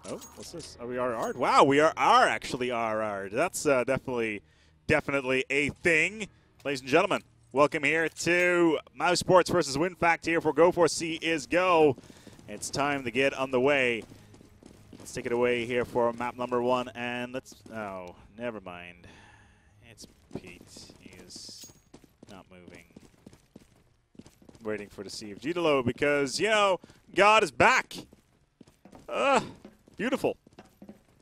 Oh, what's this? Are we RR'd? Wow, we are actually RR'd. That's definitely a thing. Ladies and gentlemen, welcome here to mousesports versus WinFakt here for GO4CSGO. It's time to get on the way. Let's take it away here for map number 1, and let's... Oh, never mind. It's Pete. He is not moving. Waiting for the CFG to load because, you know, God is back. Beautiful.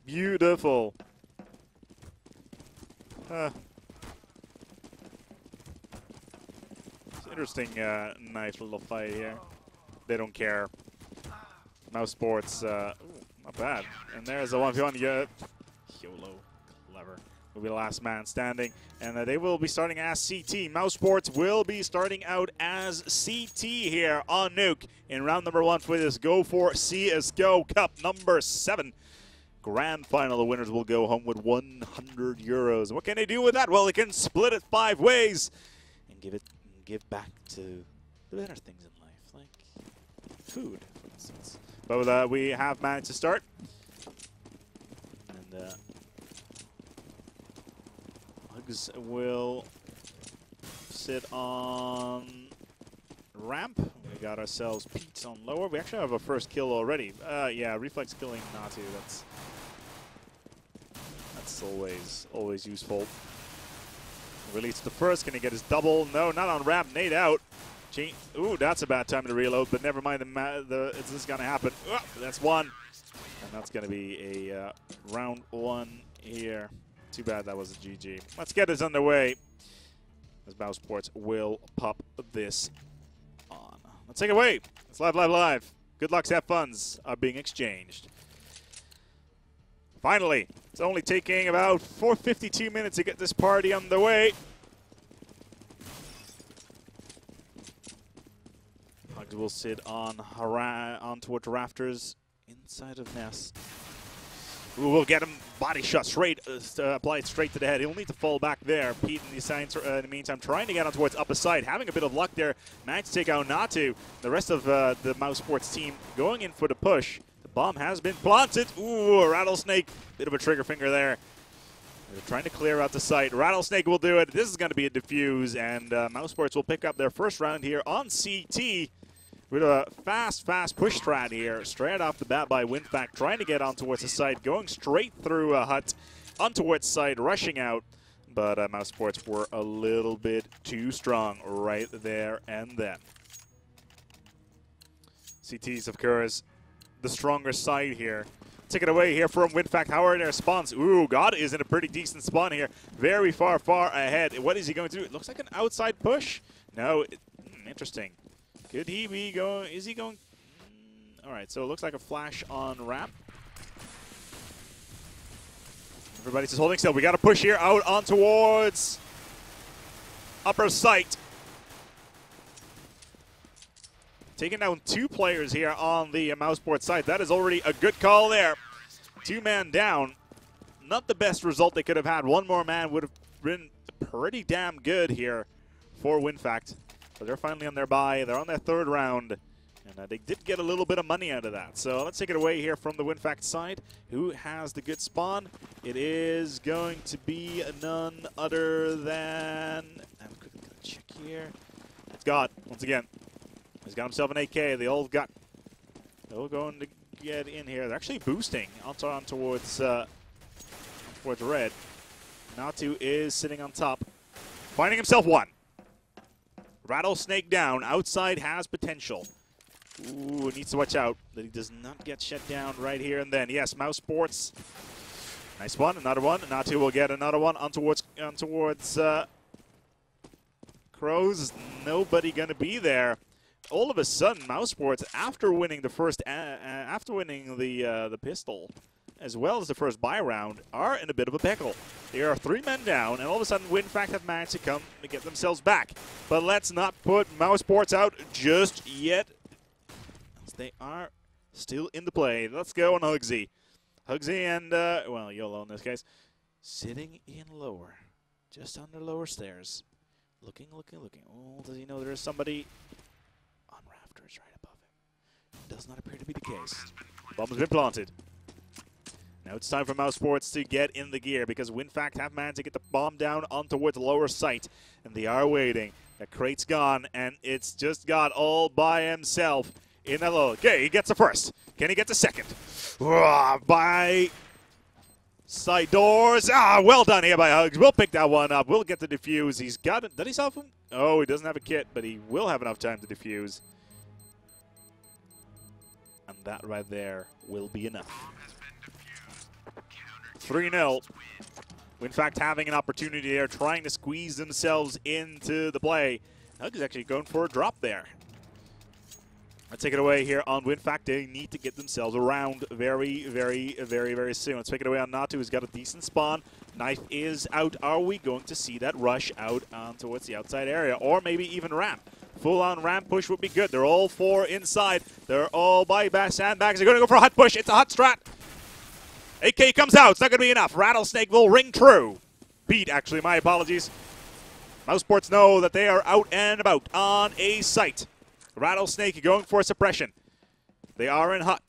Beautiful. It's interesting, nice little fight here. They don't care. mousesports, not bad. And there's a 1v1. YOLO, clever. Will be the last man standing. And they will be starting as CT. mousesports will be starting out as CT here on Nuke in round number 1 for this GO4CSGO Cup number 7. Grand final. The winners will go home with 100 euros. And what can they do with that? Well, they can split it 5 ways and give back to the better things in life, like food, for instance. But with that, we have managed to start. And Hugs will sit on ramp. We got ourselves Pete on lower. We actually have a first kill already. Yeah, reflex killing Natu. That's always useful. Release the first. Can he get his double? No, not on ramp. Nade out. Ooh, that's a bad time to reload, but never mind. This is going to happen. That's one. And that's going to be a round 1 here. Too bad that was a GG. Let's get this underway as mousesports will pop this on. Let's take it away. It's live. Good luck, have funds are being exchanged. Finally, it's only taking about 4:52 minutes to get this party underway. Hugs will sit on towards rafters inside of Nest. Ooh, we'll get him body shot straight, applied straight to the head. He'll need to fall back there. Pete in the meantime trying to get on towards upper side, having a bit of luck there. Managed to take out Natu. The rest of the mousesports team going in for the push. The bomb has been planted. Ooh, a rattlesnake. Bit of a trigger finger there. They're trying to clear out the site. Rattlesnake will do it. This is going to be a defuse, and mousesports will pick up their first round here on CT. With a fast push strat here, straight off the bat by WinFakt, trying to get on towards the side, going straight through a hut, on towards side, rushing out. But mousesports were a little bit too strong right there and then. CT's, of course, the stronger side here. Take it away here from WinFakt. How are their spawns? Ooh, God is in a pretty decent spawn here. Very far ahead. What is he going to do? It looks like an outside push. No, interesting. Could he be going? Is he going? All right, so it looks like a flash on ramp. Everybody's just holding still. We got to push here out on towards upper site. Taking down 2 players here on the mousesports side. That is already a good call there. 2-man down. Not the best result they could have had. 1 more man would have been pretty damn good here for WinFakt. But they're finally on their bye. They're on their 3rd round. And they did get a little bit of money out of that. So let's take it away here from the WinFakt side. Who has the good spawn? It is going to be none other than... I'm quickly going to check here. It's God, once again. He's got himself an AK. They all got... They're all going to get in here. They're actually boosting on towards red. Natu is sitting on top. Finding himself 1. Rattlesnake down. Outside has potential. Ooh, needs to watch out that he does not get shut down right here and then. Yes, mousesports. Nice one. Another one. Natu will get another one on towards Crows. Nobody going to be there. All of a sudden, mousesports, after winning the first, the pistol, as well as the first buy round, are in a bit of a pickle. They are 3 men down, and all of a sudden, WinFakt have managed to come to get themselves back. But let's not put mousesports out just yet, as they are still in the play. Let's go on Hugsy. Hugsy and, well, YOLO in this case, sitting in lower, just under lower stairs. Looking. Oh, does he know there is somebody on rafters right above him? Does not appear to be the case. Bomb has been planted. Now it's time for mousesports to get in the gear because WinFakt have managed to get the bomb down on towards the lower site, and they are waiting. That crate's gone, and it's just got all by himself in that little. Okay, he gets the first. Can he get the second? By side doors. Well done here by Hugs. We'll pick that one up. We'll get the defuse. He's got it. Did he self him? Oh, he doesn't have a kit, but he will have enough time to defuse. And that right there will be enough. 3-0. WinFakt having an opportunity there, trying to squeeze themselves into the play. Hug is actually going for a drop there. Let's take it away here on WinFakt. They need to get themselves around very, very, very, very soon. Let's take it away on Natu, who's got a decent spawn. Knife is out. Are we going to see that rush out towards the outside area? Or maybe even ramp. Full-on ramp push would be good. They're all four inside. They're all by sandbags. They're going to go for a hot push. It's a hot strat. AK comes out. It's not going to be enough. Rattlesnake will ring true. Beat, actually. My apologies. mousesports know that they are out and about on a site. Rattlesnake going for suppression. They are in hut.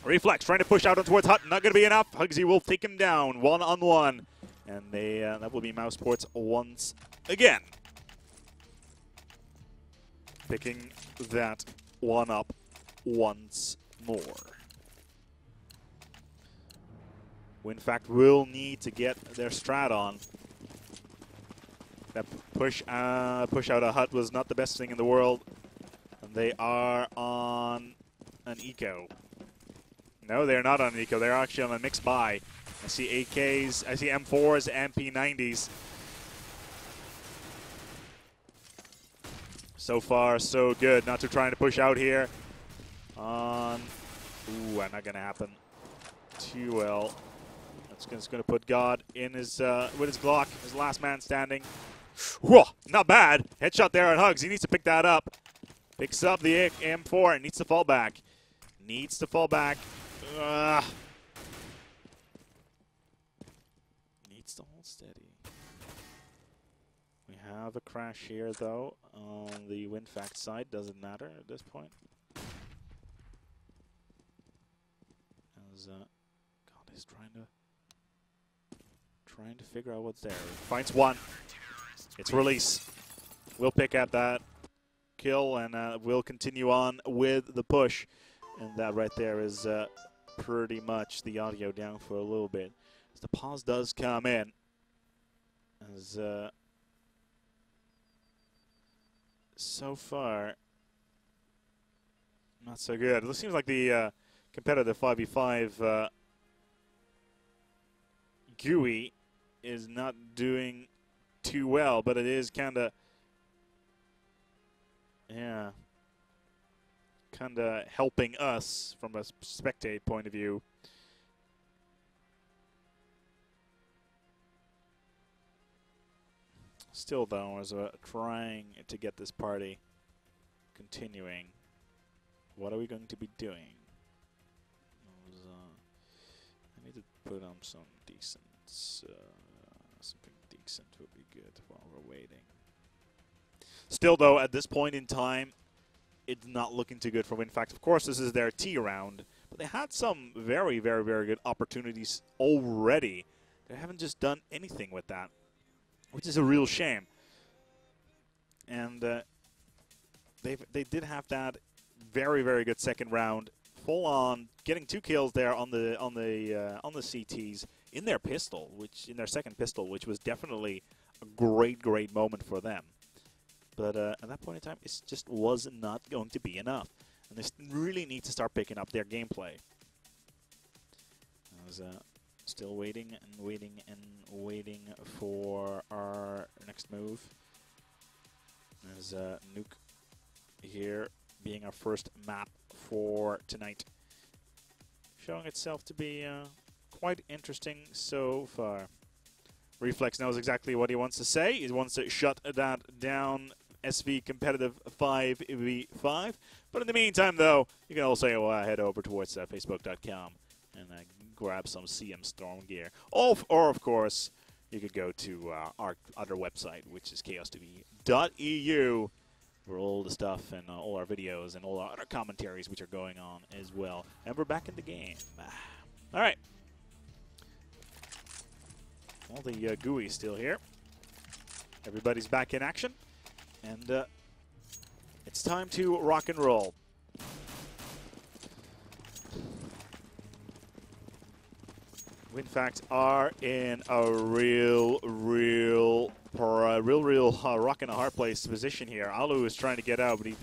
Reflex trying to push out towards hut. Not going to be enough. Hugsy will take him down one-on-one. And they that will be mousesports once again. Picking that one up once more. WinFakt will need to get their strat on. That push out a hut was not the best thing in the world. And they are on an eco. No, they're not on an eco. They're actually on a mixed buy. I see AKs, I see M4s, MP90s. So far, so good. Not too trying to push out here. On. Ooh, not going to happen too well. That's going to put God in his with his Glock, his last man standing. Whoa, not bad. Headshot there on Hugs. He needs to pick that up. Picks up the M4 and needs to fall back. Needs to fall back. Needs to hold steady. We have a crash here, though, on the WinFakt side. Doesn't matter at this point. As God is trying to figure out what's there. Finds one. It's release. We'll pick at that kill, and we'll continue on with the push. And that right there is pretty much the audio down for a little bit. As the pause does come in. As so far, not so good. It seems like the competitive 5v5 GUI is not doing too well, but it is kind of, yeah, kind of helping us from a spectate point of view. Still, though, as trying to get this party continuing, what are we going to be doing? I need to put on some decent, something decent would be good while we're waiting. Still, though, at this point in time, it's not looking too good for WinFakt. Of course, this is their T round, but they had some very, very, very good opportunities already. They haven't just done anything with that, which is a real shame. And they did have that very, very good second round, full on, getting 2 kills there on the CTs in their pistol, in their second pistol, which was definitely a great, great moment for them. But at that point in time, it just was not going to be enough, and they really need to start picking up their gameplay. I was still waiting and waiting and waiting for our next move. There's Nuke here being our first map for tonight, showing itself to be quite interesting so far. Reflex knows exactly what he wants to say. He wants to shut that down, SV competitive 5v5. But in the meantime, though, you can also head over towards facebook.com and grab some CM Storm gear. Or, of course, you could go to our other website, which is kaostv.eu, for all the stuff and all our videos and all our other commentaries which are going on as well. And we're back in the game. All right. All the GUI still here. Everybody's back in action. And it's time to rock and roll. WinFakt are in a real rock and a hard place position here. Alu is trying to get out, but he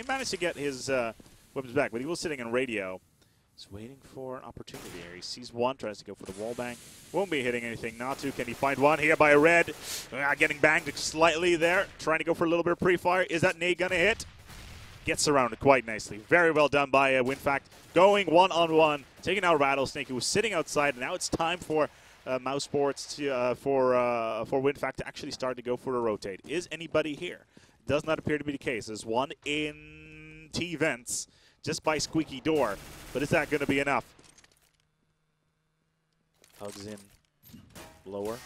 managed to get his weapons back, but he was sitting in radio. He's waiting for an opportunity here. He sees one, tries to go for the wall bang. Won't be hitting anything. Natu, can he find one here by a red? Getting banged slightly there. Trying to go for a little bit of pre-fire. Is that nade gonna hit? Gets surrounded quite nicely. Very well done by WinFakt. Going one-on-one, taking out Rattlesnake, who was sitting outside. And now it's time for mousesports to for WinFakt to actually start to go for a rotate. Is anybody here? Does not appear to be the case. There's one in T-Vents just by Squeaky Door. But is that going to be enough? Hugs in lower.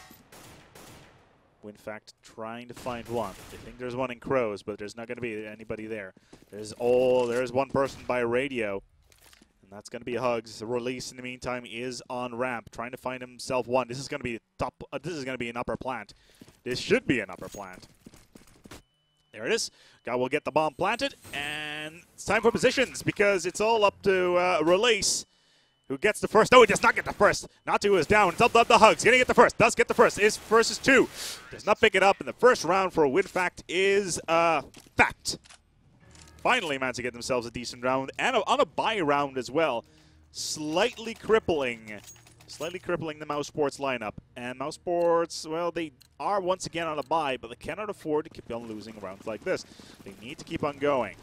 WinFakt trying to find one. They think there's one in Crows, but there's not going to be anybody there. There's one person by radio, and that's going to be Hugs. The release in the meantime is on ramp, trying to find himself one. This is going to be top. This is going to be an upper plant. This should be an upper plant. There it is. Guy will get the bomb planted, and it's time for positions because it's all up to release. Who gets the first? No, he does not get the first. Natu is down. It's up the Hugs. Gonna get the first. Does get the first. Is versus two. Does not pick it up. And the first round for WinFakt is Fact. Finally managed to get themselves a decent round and on a buy round as well. Slightly crippling the mousesports lineup. And mousesports, well, they are once again on a buy, but they cannot afford to keep on losing rounds like this. They need to keep on going.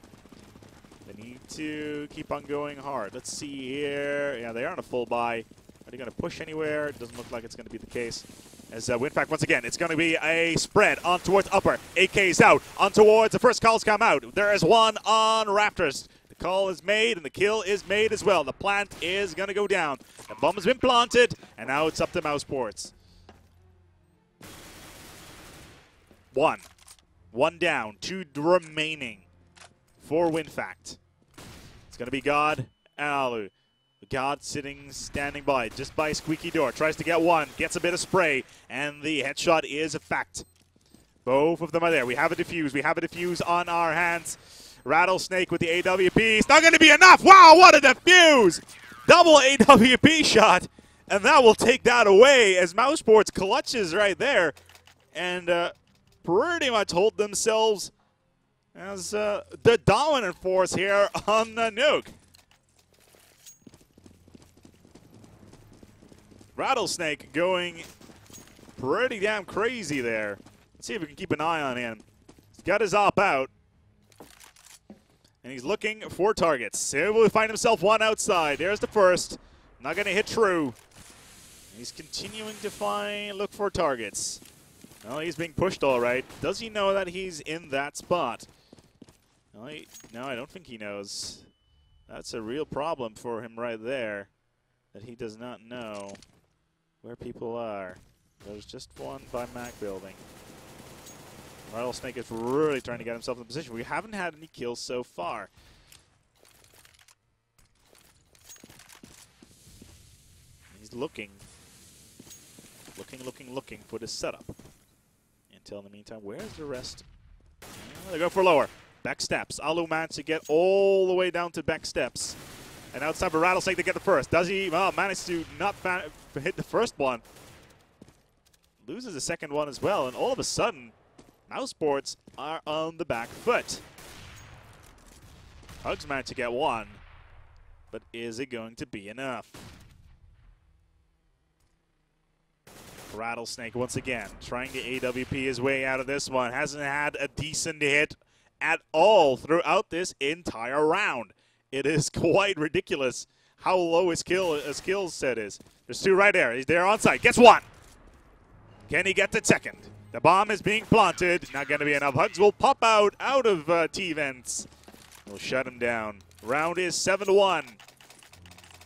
They need to keep on going hard. Let's see here. Yeah, they are on a full buy. Are they going to push anywhere? It doesn't look like it's going to be the case. As WinFakt, once again, it's going to be a spread on towards upper. AK's out. On towards the first calls come out. There is one on Raptors. The call is made, and the kill is made as well. The plant is going to go down. The bomb has been planted, and now it's up to mousesports. One down. Two remaining for WinFakt. It's going to be God and Alu. God standing by, just by Squeaky Door. Tries to get one, gets a bit of spray, and the headshot is a fact. Both of them are there. We have a defuse. We have a defuse on our hands. Rattlesnake with the AWP. It's not going to be enough. Wow, what a defuse! Double AWP shot, and that will take that away as mousesports clutches right there and pretty much hold themselves as the dominant force here on the nuke. Rattlesnake going pretty damn crazy there. Let's see if we can keep an eye on him. He's got his op out, and he's looking for targets. So will find himself one outside. There's the first. Not going to hit true. He's continuing to look for targets. Well, he's being pushed all right. Does he know that he's in that spot? No, I don't think he knows. That's a real problem for him right there, that he does not know where people are. There's just one by Mac building. Rattlesnake is really trying to get himself in position. We haven't had any kills so far. He's looking for this setup. Until in the meantime, where's the rest? They go for lower. Back steps. Alu managed to get all the way down to back steps. And now it's time for Rattlesnake to get the first. Does he? Well, managed to not hit the first one. Loses the second one as well. And all of a sudden, mousesports are on the back foot. Hugs managed to get one. But is it going to be enough? Rattlesnake once again trying to AWP his way out of this one. Hasn't had a decent hit at all throughout this entire round. It is quite ridiculous how low his skill set is. There's two right there. He's there on site. Gets one. Can he get the second? The bomb is being planted. Not going to be enough. Hugs will pop out of T-Vents. We'll shut him down. Round is 7-1.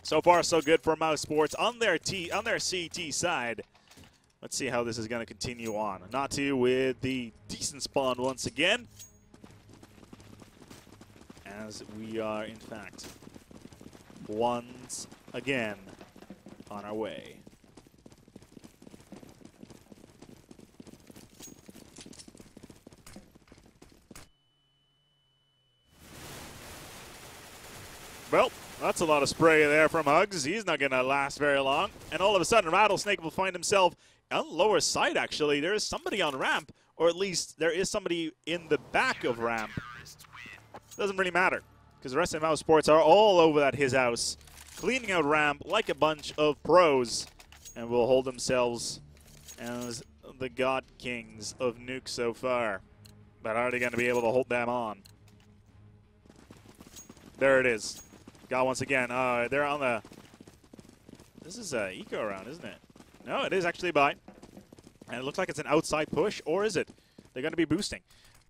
So far, so good for mousesports on their CT side. Let's see how this is going to continue on. Natu with the decent spawn once again. As we are, in fact, once again on our way. Well, that's a lot of spray there from Hugs. He's not going to last very long. And all of a sudden, Rattlesnake will find himself on the lower side, actually. There is somebody on ramp, or at least there is somebody in the back of ramp. Doesn't really matter, because the rest of mousesports are all over that his house, cleaning out ramp like a bunch of pros, and will hold themselves as the God Kings of Nuke so far. But are they going to be able to hold them on? There it is. Got once again. They're on the... This is an eco round, isn't it? No, it is actually a buy. And it looks like it's an outside push, or is it? They're going to be boosting.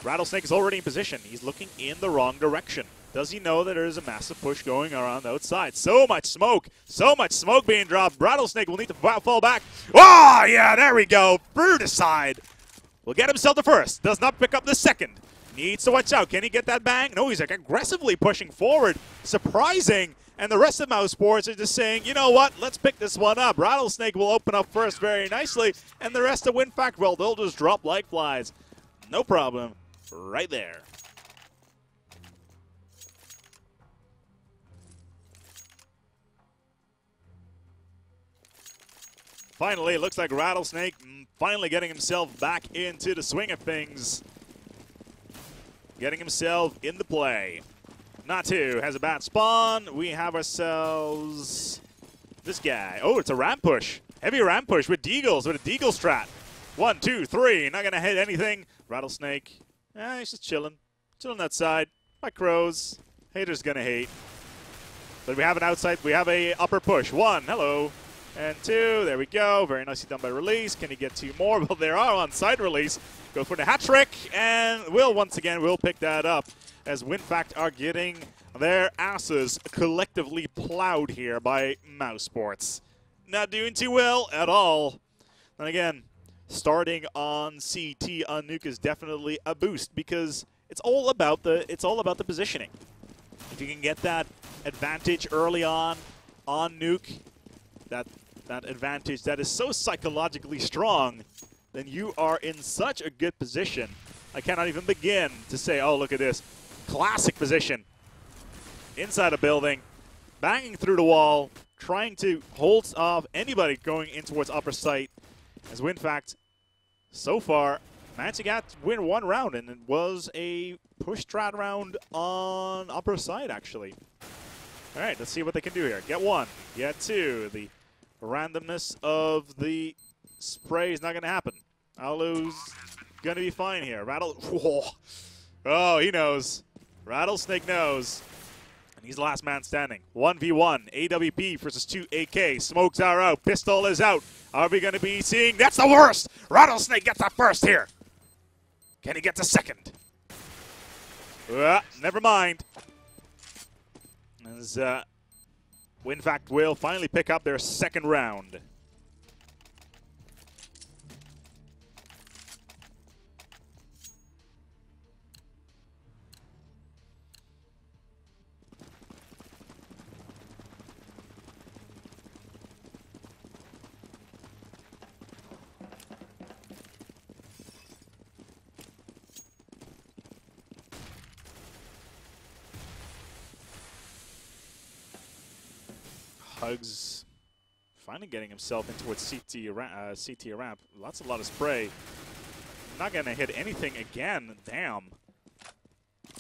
Rattlesnake is already in position. He's looking in the wrong direction. Does he know that there is a massive push going around the outside? So much smoke being dropped. Rattlesnake will need to fall back. Oh, yeah, there we go. Bruticide will get himself the first. Does not pick up the second. Needs to watch out. Can he get that bang? No, he's like aggressively pushing forward. Surprising. And the rest of mousesports are just saying, you know what? Let's pick this one up. Rattlesnake will open up first very nicely. And the rest of WinFakt, well, they'll just drop like flies. No problem. Right there. Finally, it looks like Rattlesnake finally getting himself back into the swing of things. Getting himself in the play. Natu has a bad spawn. We have ourselves this guy. Oh, it's a ramp push. Heavy ramp push with Deagles, with a Deagle strat. 1, 2, 3. Not going to hit anything. Rattlesnake. He's just chilling. Chilling outside. By crows. Haters going to hate. But we have an outside. We have a upper push. 1. Hello. And 2. There we go. Very nicely done by release. Can he get 2 more? Well, there are on side release. Go for the hat trick. And will once again will pick that up. As WinFakt are getting their asses collectively plowed here by mousesports. Not doing too well at all. And again, starting on CT on Nuke is definitely a boost because it's all about the positioning. If you can get that advantage early on Nuke, that advantage that is so psychologically strong, then you are in such a good position. I cannot even begin to say, oh, look at this. Classic position. Inside a building, banging through the wall, trying to hold off anybody going in towards upper site. As WinFakt, so far, managed to win 1 round, and it was a push strat round on upper side, actually. All right, let's see what they can do here. Get 1, get 2. The randomness of the spray is not going to happen. Alu's going to be fine here. Oh, he knows. Rattlesnake knows. And he's the last man standing. 1v1. AWP versus 2 AK. Smokes are out. Pistol is out. Are we going to be seeing? That's the worst. Rattlesnake gets that first here. Can he get the second? Never mind. As WinFakt will finally pick up their second round. Hugs finally getting himself in towards CT ramp. A lot of spray. Not going to hit anything again. Damn.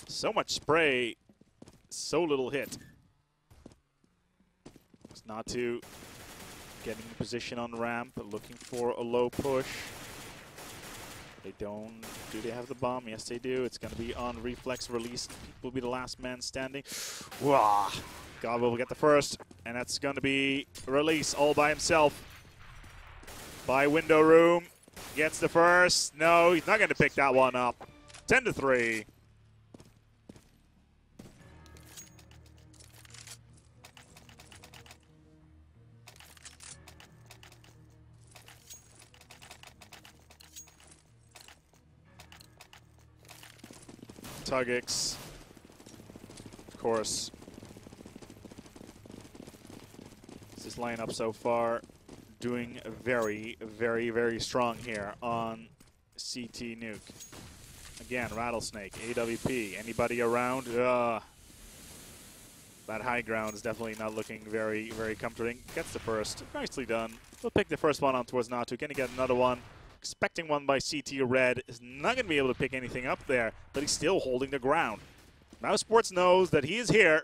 So much spray, so little hit. It's Natu getting in position on ramp, looking for a low push. They don't. Do they have the bomb? Yes, they do. It's going to be on reflex release. Will be the last man standing. Wah. God will get the first, and that's going to be release all by himself. By window room. Gets the first. No, he's not going to pick that one up. 10-3. Tugix, of course. This lineup so far doing very, very, very strong here on CT Nuke. Again, Rattlesnake, AWP, anybody around? That high ground is definitely not looking very, very comforting. Gets the first. Nicely done. We'll pick the first one on towards Natu. Gonna get another one. Expecting one by CT Red. Is not going to be able to pick anything up there, but he's still holding the ground. mousesports knows that he is here,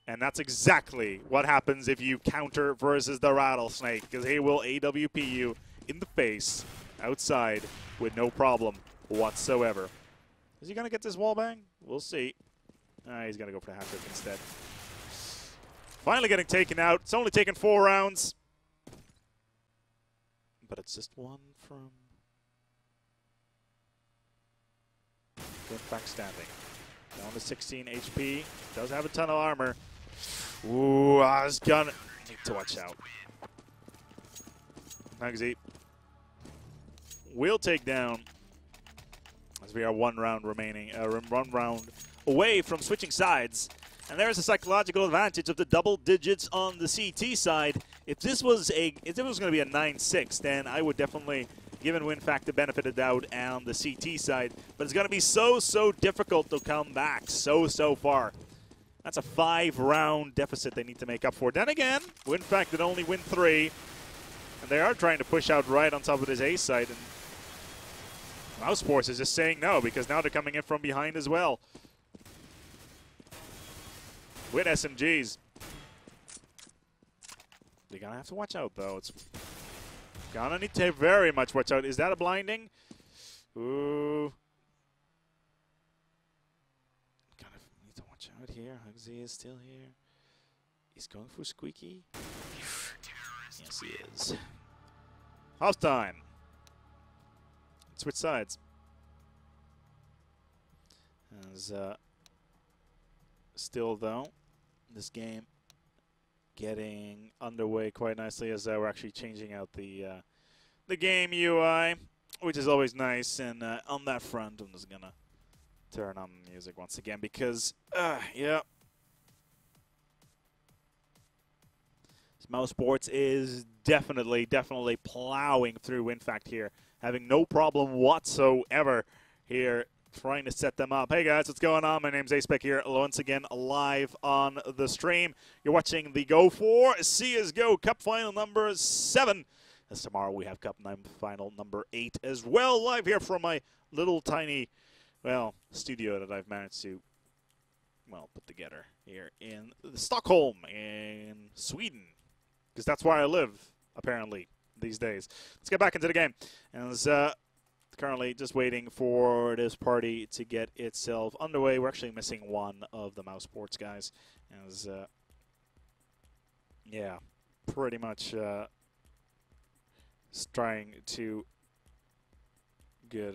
and that's exactly what happens if you counter versus the Rattlesnake, because he will AWP you in the face outside with no problem whatsoever. Is he going to get this wall bang? We'll see. He's going to go for the hat trick instead. Finally getting taken out. It's only taken 4 rounds. But it's just one from WinFakt standing. Down to 16 HP. Does have a ton of armor. Ooh, he's gonna need to watch out. Nugsy will take down as we are 1 round remaining. 1 round away from switching sides. And there's a psychological advantage of the double digits on the CT side. If this was going to be a 9-6, then I would definitely give WinFakt the benefit of the doubt on the CT side. But it's going to be so difficult to come back so far. That's a 5-round deficit they need to make up for. Then again, WinFakt did only win 3, and they are trying to push out right on top of this A side. And mousesports is just saying no, because now they're coming in from behind as well with SMGs. They're gonna have to watch out, though. It's gonna need to very much watch out. Is that a blinding? Ooh. Kind of need to watch out here. Hugsy is still here. He's going for Squeaky. Yes, he is. Half time. Switch sides. As still, though, this game getting underway quite nicely as we're actually changing out the game UI, which is always nice. And on that front, I'm just gonna turn on the music once again because, yeah, mousesports is definitely plowing through WinFakt here, having no problem whatsoever here, trying to set them up. Hey guys, what's going on? My name's Aspec here, once again live on the stream. You're watching the GO4CSGO Cup Final number 7. As tomorrow we have Cup Final number 8 as well, live here from my little tiny, well, studio that I've managed to, well, put together here in Stockholm, in Sweden, because that's where I live, apparently, these days. Let's get back into the game. And currently just waiting for this party to get itself underway. We're actually missing one of the mousesports guys. As, yeah, pretty much trying to get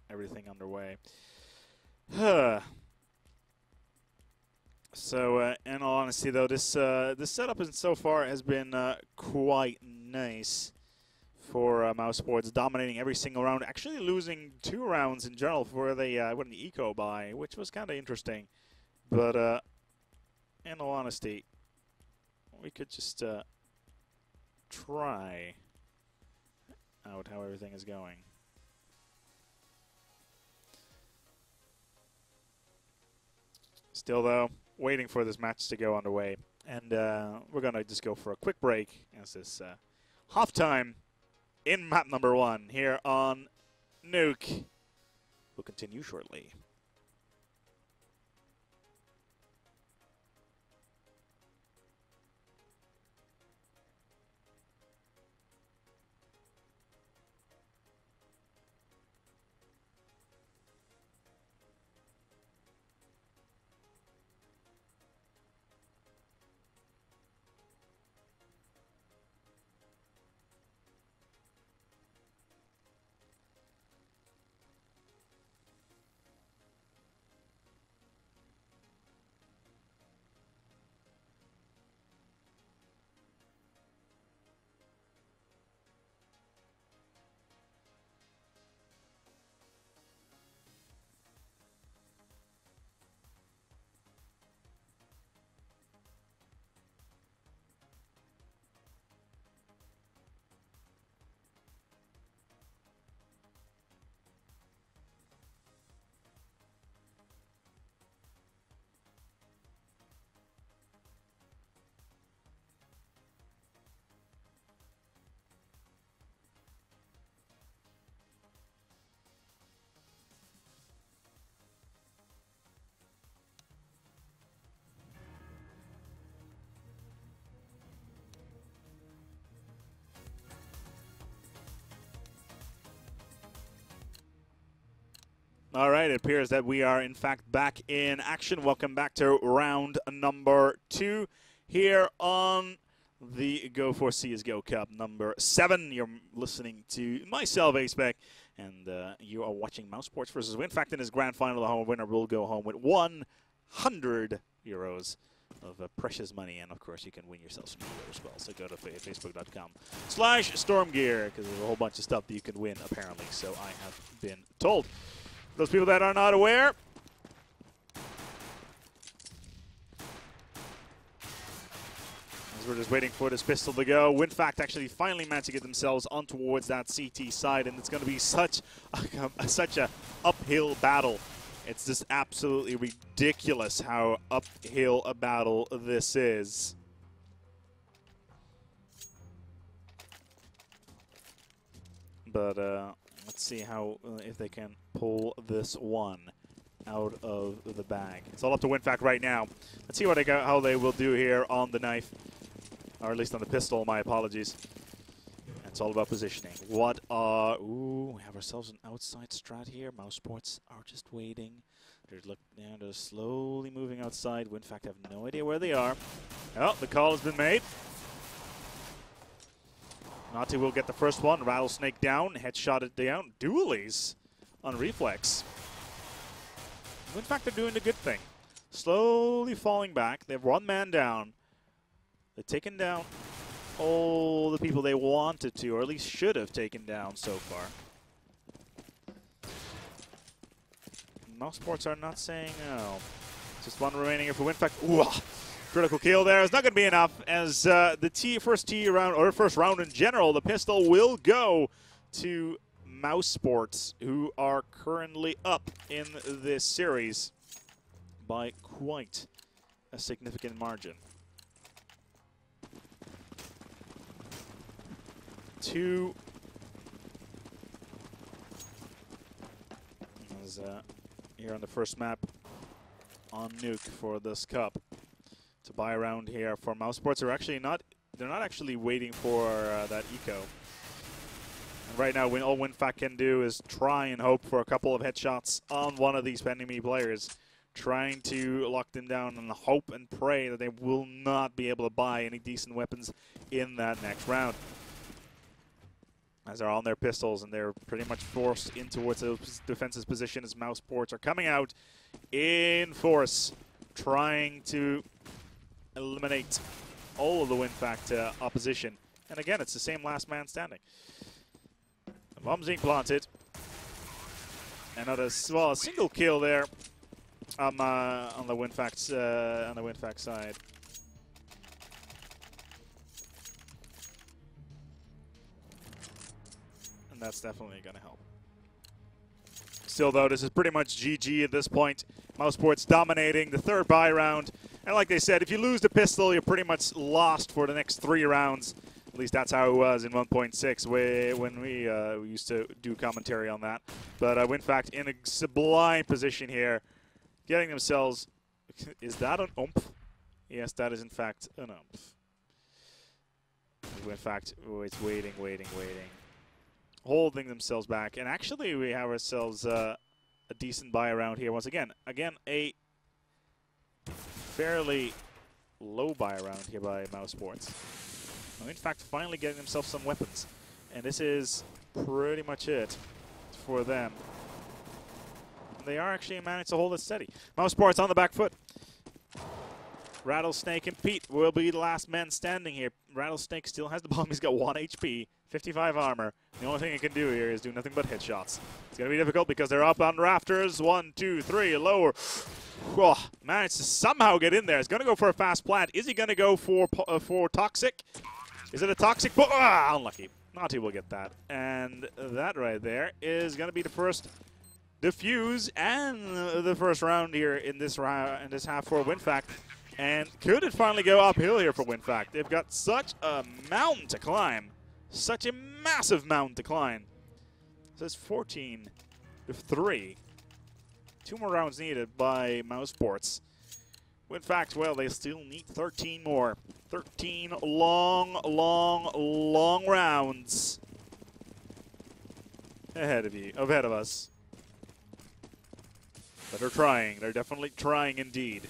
everything underway. So, in all honesty, though, this setup so far has been quite nice for mousesports, dominating every single round, actually losing 2 rounds in general before they went an eco buy, which was kind of interesting. But in all honesty, we could just try out how everything is going. Still, though, waiting for this match to go underway. And we're going to just go for a quick break as this halftime in map number 1 here on Nuke will continue shortly. All right, it appears that we are in fact back in action. Welcome back to round number 2 here on the GO4CSGO Cup number 7. You're listening to myself, Acebeck, and you are watching mousesports versus WinFakt in his grand final. The home winner will go home with 100 euros of precious money, and of course you can win yourself some gear as well. So go to facebook.com/stormgear, because there's a whole bunch of stuff that you can win apparently, so I have been told. Those people that are not aware, as we're just waiting for this pistol to go, WinFakt actually finally managed to get themselves on towards that CT side, and it's going to be such a uphill battle. It's just absolutely ridiculous how uphill a battle this is. But let's see how if they can pull this one out of the bag. It's all up to WinFakt right now. Let's see what how they will do here on the knife, or at least on the pistol. My apologies. It's all about positioning. What are... Ooh, we have ourselves an outside strat here. mousesports are just waiting. They're slowly moving outside. WinFakt have no idea where they are. Oh, the call has been made. Nati will get the first one. Rattlesnake down. Headshot it down. Dualies on reflex. WinFakt are doing the good thing. Slowly falling back. They have one man down. They've taken down all the people they wanted to, or at least should have taken down so far. mousesports are not saying no. Just one remaining here for WinFakt. Ooh, critical kill there. It's not going to be enough, as the first round, or first round in general, the pistol will go to mousesports, who are currently up in this series by quite a significant margin. Here on the first map on Nuke for this cup to buy around here for mousesports. They're not actually waiting for that eco. And right now, all WinFakt can do is try and hope for a couple of headshots on one of these enemy players, trying to lock them down and hope and pray that they will not be able to buy any decent weapons in that next round, as they're on their pistols, and they're pretty much forced in towards the defense's position as mousesports are coming out in force, trying to eliminate all of the WinFakt opposition. And again, it's the same last man standing. The bomb's being planted. And a single kill there on the WinFakt side. And that's definitely going to help. Still, though, this is pretty much GG at this point. mousesports dominating the third buy round. And like they said, if you lose the pistol, you're pretty much lost for the next 3 rounds. At least that's how it was in 1.6 when we used to do commentary on that. But WinFakt in a sublime position here, getting themselves... Is that an oomph? Yes, that is in fact an oomph. WinFakt, it's waiting. Holding themselves back, and actually we have ourselves a decent buy around here once again. Again, a fairly low buy around here by mousesports. WinFakt finally getting themselves some weapons, and this is pretty much it for them. They are actually managed to hold it steady. mousesports on the back foot. Rattlesnake and Pete will be the last men standing here. Rattlesnake still has the bomb. He's got 1 HP, 55 armor. The only thing he can do here is do nothing but headshots. It's going to be difficult because they're up on rafters. 1, 2, 3, lower. Whew, managed to somehow get in there. He's going to go for a fast plant. Is he going to go for toxic? Is it a toxic? Unlucky. Nati will get that. And that right there is going to be the first defuse and the first round here in this half for WinFakt. And could it finally go uphill here for WinFakt? They've got such a mountain to climb. Such a massive mountain to climb. So it's 14-3. 2 more rounds needed by mousesports. WinFakt, well, they still need 13 more. 13 long rounds ahead of us. But they're trying. They're definitely trying indeed.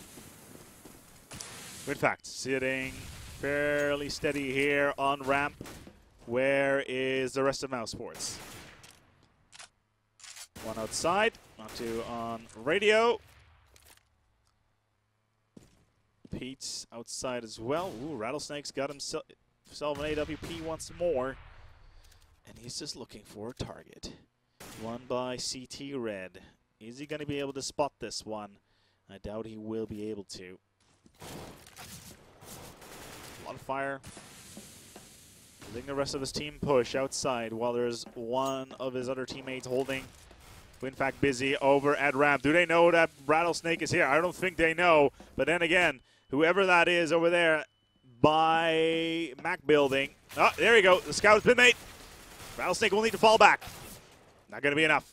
WinFakt sitting fairly steady here on ramp. Where is the rest of mousesports? One outside, not two on radio. Pete's outside as well. Ooh, Rattlesnake's got himself an AWP once more. And he's just looking for a target. One by CT Red. Is he going to be able to spot this one? I doubt he will be able to. A lot of fire. Letting the rest of his team push outside while there's one of his other teammates holding. WinFakt busy over at ramp. Do they know that Rattlesnake is here? I don't think they know. But then again, whoever that is over there by Mac building. Oh, there you go. The scout's been made. Rattlesnake will need to fall back. Not going to be enough.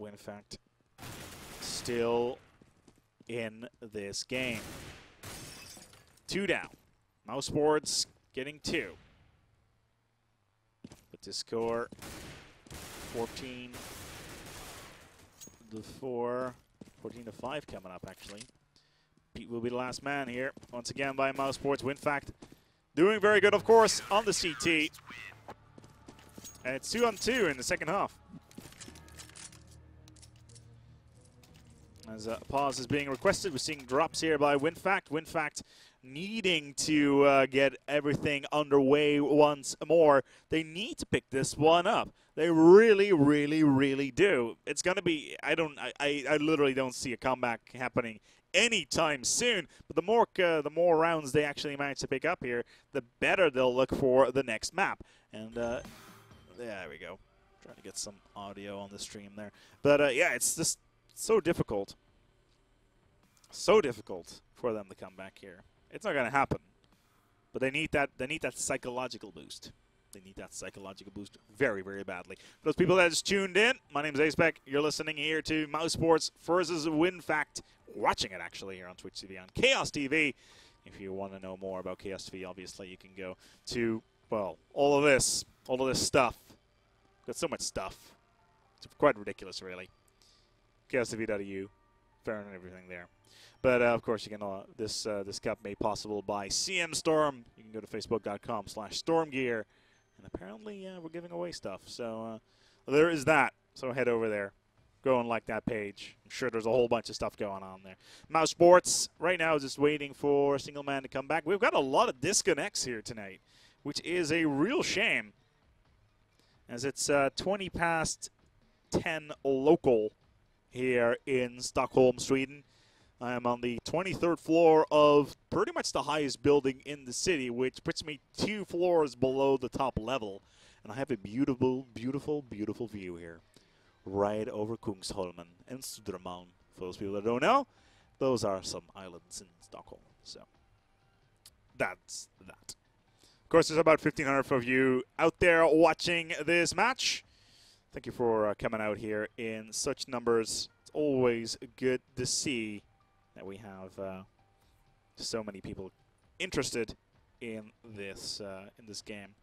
WinFakt still in this game. 2 down. mousesports getting 2. But to score 14 to 4, 14 to 5 coming up actually. Pete will be the last man here. Once again by mousesports. WinFakt doing very good, of course, on the CT. And it's 2-on-2 in the second half. As a pause is being requested, we're seeing drops here by WinFakt. WinFakt needing to get everything underway once more. They need to pick this one up. They really, really, really do. It's going to be, I literally don't see a comeback happening anytime soon. But the more rounds they actually manage to pick up here, the better they'll look for the next map. And there we go. Trying to get some audio on the stream there. But yeah, it's just so difficult. So difficult for them to come back here. It's not going to happen. But they need that psychological boost. They need that psychological boost very, very badly. For those people that just tuned in, my name is Acebek. You're listening here to mousesports versus WinFakt. Watching it actually here on Twitch TV on Kaostv. If you want to know more about Kaostv, obviously you can go to, well, all of this stuff. Got so much stuff. It's quite ridiculous, really. Kaostv.eu. Fair and everything there. But of course, you can this cup made possible by CM Storm. You can go to facebook.com/stormgear, and apparently we're giving away stuff. So there is that. So head over there, go and like that page. I'm sure there's a whole bunch of stuff going on there. mousesports right now is just waiting for Single Man to come back. We've got a lot of disconnects here tonight, which is a real shame, as it's 20 past 10 local here in Stockholm, Sweden. I am on the 23rd floor of pretty much the highest building in the city, which puts me 2 floors below the top level. And I have a beautiful, beautiful, beautiful view here, right over Kungsholmen and Södermalm. For those people that don't know, those are some islands in Stockholm. So that's that. Of course, there's about 1,500 of you out there watching this match. Thank you for coming out here in such numbers. It's always good to see that we have so many people interested in this game.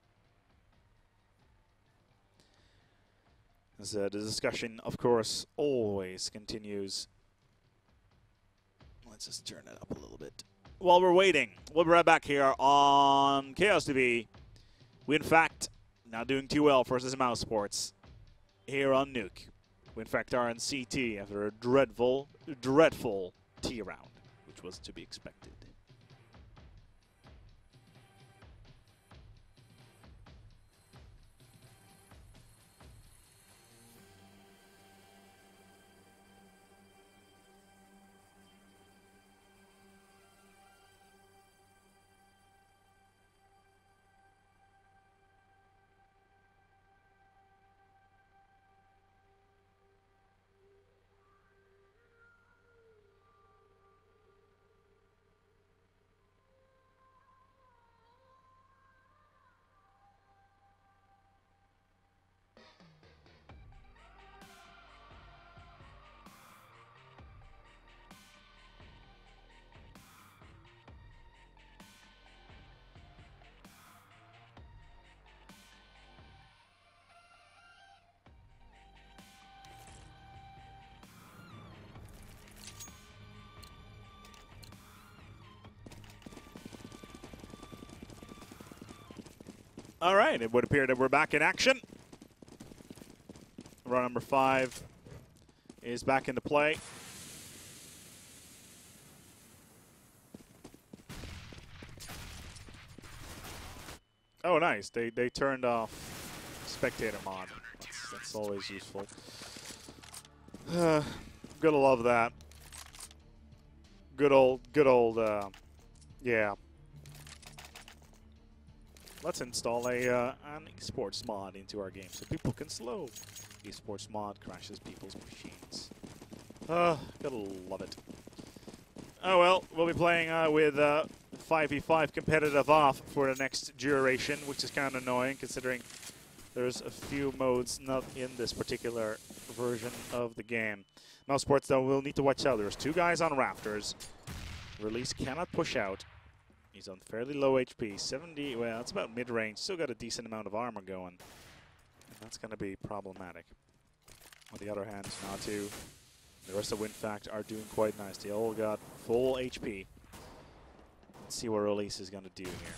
As the discussion, of course, always continues. Let's just turn it up a little bit. While we're waiting, we'll be right back here on Kaostv. WinFakt not doing too well versus mousesports here on Nuke. WinFakt are on CT after a dreadful, dreadful T round, which was to be expected. All right, it would appear that we're back in action. Round number 5 is back into play. Oh, nice. They turned off spectator mod. That's always useful. Gotta love that. Good old, yeah. Let's install an esports mod into our game so people can slow. Esports mod crashes people's machines. Gotta love it. Oh well, we'll be playing with 5v5 competitive off for the next duration, which is kind of annoying considering there's a few modes not in this particular version of the game. mousesports, though, will need to watch out. There's 2 guys on rafters. Release cannot push out. He's on fairly low HP, 70, well, it's about mid-range. Still got a decent amount of armor going. And that's going to be problematic. On the other hand, Natu, the rest of WinFakt are doing quite nice. They all got full HP. Let's see what Release is going to do here.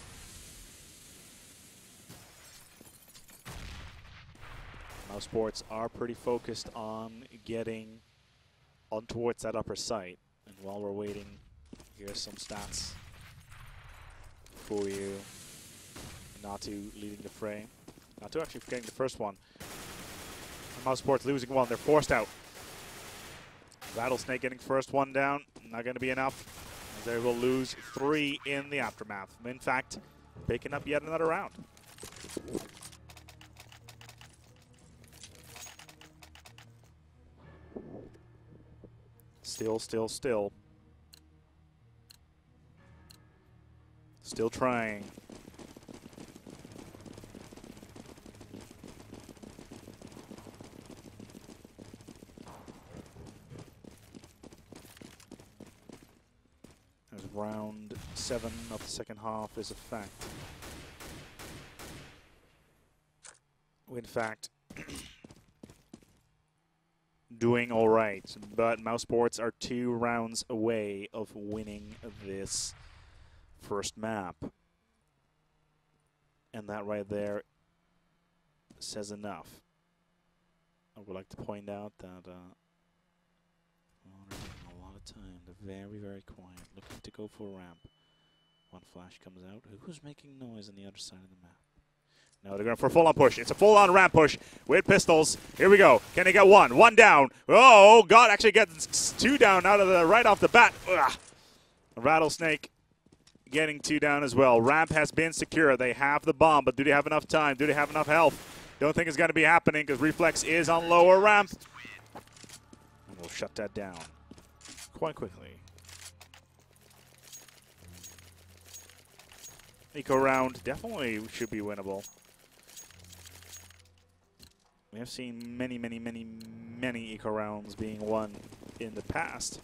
mousesports are pretty focused on getting on towards that upper site. And while we're waiting, here's some stats for you. Natu leading the fray. Natu actually getting the first one. mousesports losing one. They're forced out. Rattlesnake getting first one down. Not going to be enough. They will lose 3 in the aftermath. WinFakt picking up yet another round. Still. Still trying. As round 7 of the second half is a fact. WinFakt doing all right, but mousesports are 2 rounds away of winning this first map. And that right there says enough. I would like to point out that well, they're taking a lot of time. They're very quiet, looking to go for a ramp. One flash comes out. Who's making noise on the other side of the map? No, they're going for a full-on push. It's a full-on ramp push with pistols. Here we go. Can they get one? One down. Oh, God, actually gets 2 down out of the right off the bat. Ugh. Rattlesnake getting 2 down as well. Ramp has been secure. They have the bomb, but do they have enough time? Do they have enough health? Don't think it's going to be happening because Reflex is on lower ramp. And we'll shut that down quite quickly. Eco round definitely should be winnable. We have seen many eco rounds being won in the past.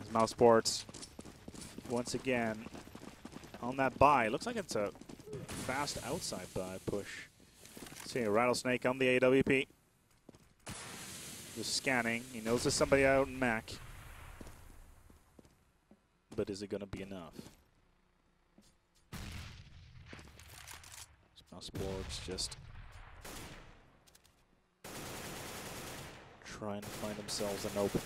As mousesports once again on that buy. Looks like it's a fast outside buy push. See a Rattlesnake on the AWP. Just scanning. He knows there's somebody out in Mac. But is it going to be enough? mousesports just trying to find themselves an opening.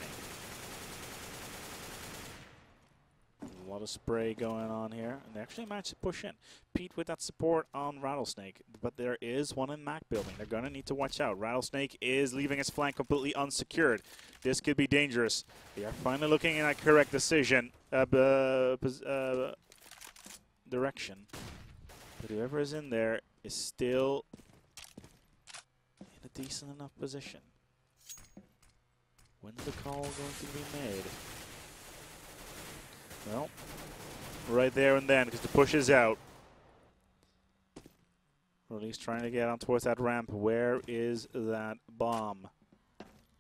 A lot of spray going on here, and they actually managed to push in. Pete with that support on Rattlesnake, but there is one in Mac building. They're going to need to watch out. Rattlesnake is leaving his flank completely unsecured. This could be dangerous. They are finally looking at that correct decision, direction. But whoever is in there is still in a decent enough position. When's the call going to be made? Well, right there and then, because the push is out. Release trying to get on towards that ramp. Where is that bomb?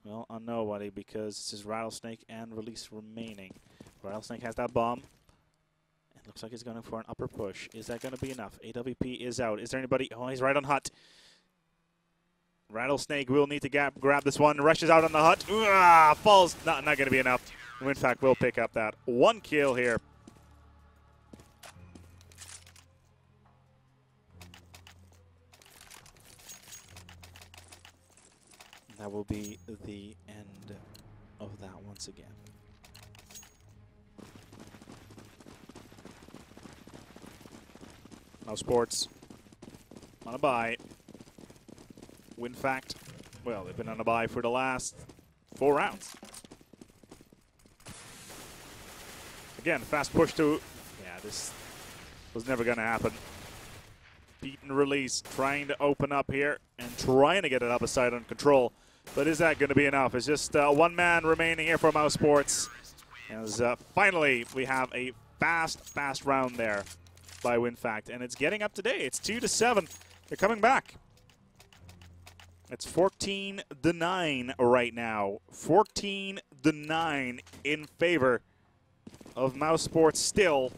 Well, on nobody, because this is Rattlesnake and Release remaining. Rattlesnake has that bomb. It looks like he's going for an upper push. Is that going to be enough? AWP is out. Is there anybody? Oh, he's right on Hut. Rattlesnake will need to grab this one. Rushes out on the Hut. Falls. Not going to be enough. WinFakt will pick up that 1 kill here. That will be the end of that once again. Mousesports on a bye. WinFakt, well, they've been on a bye for the last 4 rounds. Again, fast push to, yeah, this was never going to happen. Beat and release, trying to open up here and trying to get it up a side on control. But is that going to be enough? It's just 1 man remaining here for Mousesports. As finally we have a fast round there by WinFakt, and it's getting up today. It's 2-7. They're coming back. It's 14-9 right now. 14-9 in favor of Mousesports still.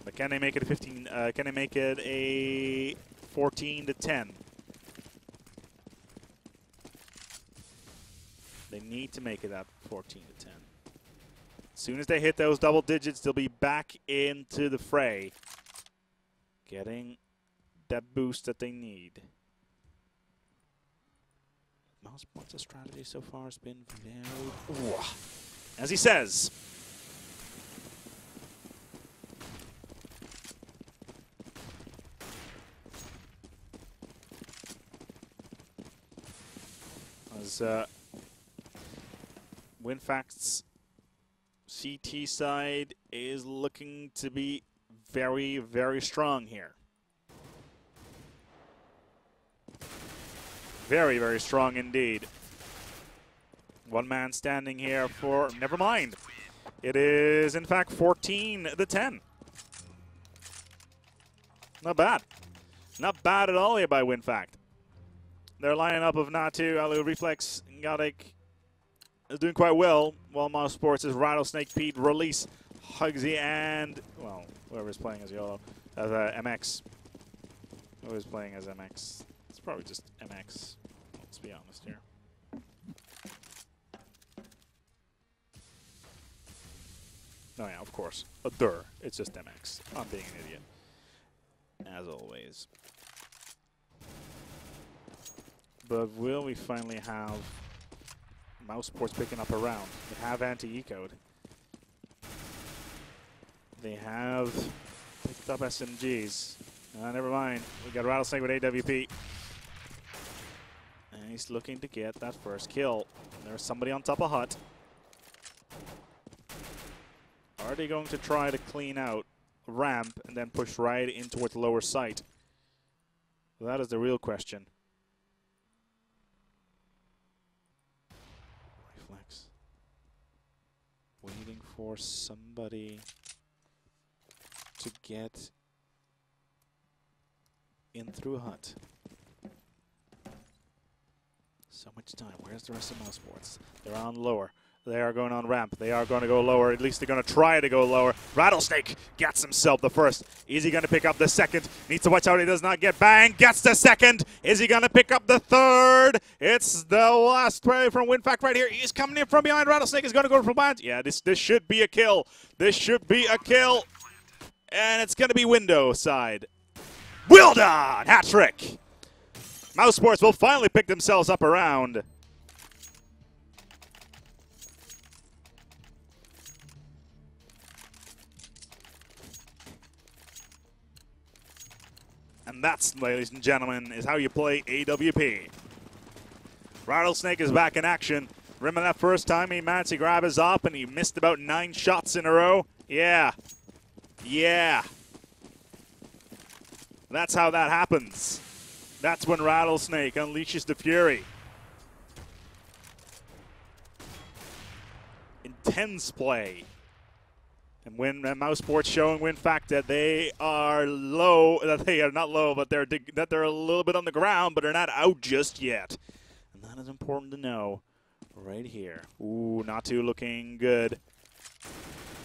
But can they make it a 15? Can they make it a 14-10? They need to make it that 14-10. As soon as they hit those double digits, they'll be back into the fray, getting that boost that they need. Mousesports' strategy so far has been very... Ooh. As he says. As WinFakt's CT side is looking to be very strong here. Very strong indeed. 1 man standing here for, never mind. It is in fact 14-10. Not bad. Not bad at all here by WinFakt. Their lineup of Natu, Alu, Reflex, Gadik is doing quite well, while Mousesports is Rattlesnake, Pete, Release, Hugsy, and, well, whoever's playing as YOLO, as MX. Whoever's playing as MX. It's probably just MX, let's be honest here. Oh yeah, of course. It's just MX. I'm being an idiot. As always. But will we finally have Mousesports picking up a round? They have anti-ecoed. They have picked up SMGs. Never mind. We got Rattlesnake with AWP. And he's looking to get that first kill. There's somebody on top of Hut. Are they going to try to clean out ramp and then push right in towards the lower site? Well, that is the real question. Reflex. Waiting for somebody to get in through Hut. So much time. Where's the rest of Mousesports? They're on lower. They are going on ramp. They are going to go lower. At least they're going to try to go lower. Rattlesnake gets himself the first. Is he going to pick up the second? Needs to watch out he does not get banged. Gets the second. Is he going to pick up the third? It's the last play from WinFakt right here. He's coming in from behind. Rattlesnake is going to go from behind. Yeah, this should be a kill. This should be a kill. And it's going to be window side. Well done! Hat trick. Mousesports will finally pick themselves up around. And that's, ladies and gentlemen, is how you play AWP. Rattlesnake is back in action. Remember that first time he managed to grab his op and he missed about 9 shots in a row? Yeah. Yeah. That's how that happens. That's when Rattlesnake unleashes the fury. Intense play. And when Mousesports showing WinFakt that they are low, that they are not low, but they're a little bit on the ground, but they're not out just yet. And that is important to know right here. Ooh, Natu looking good.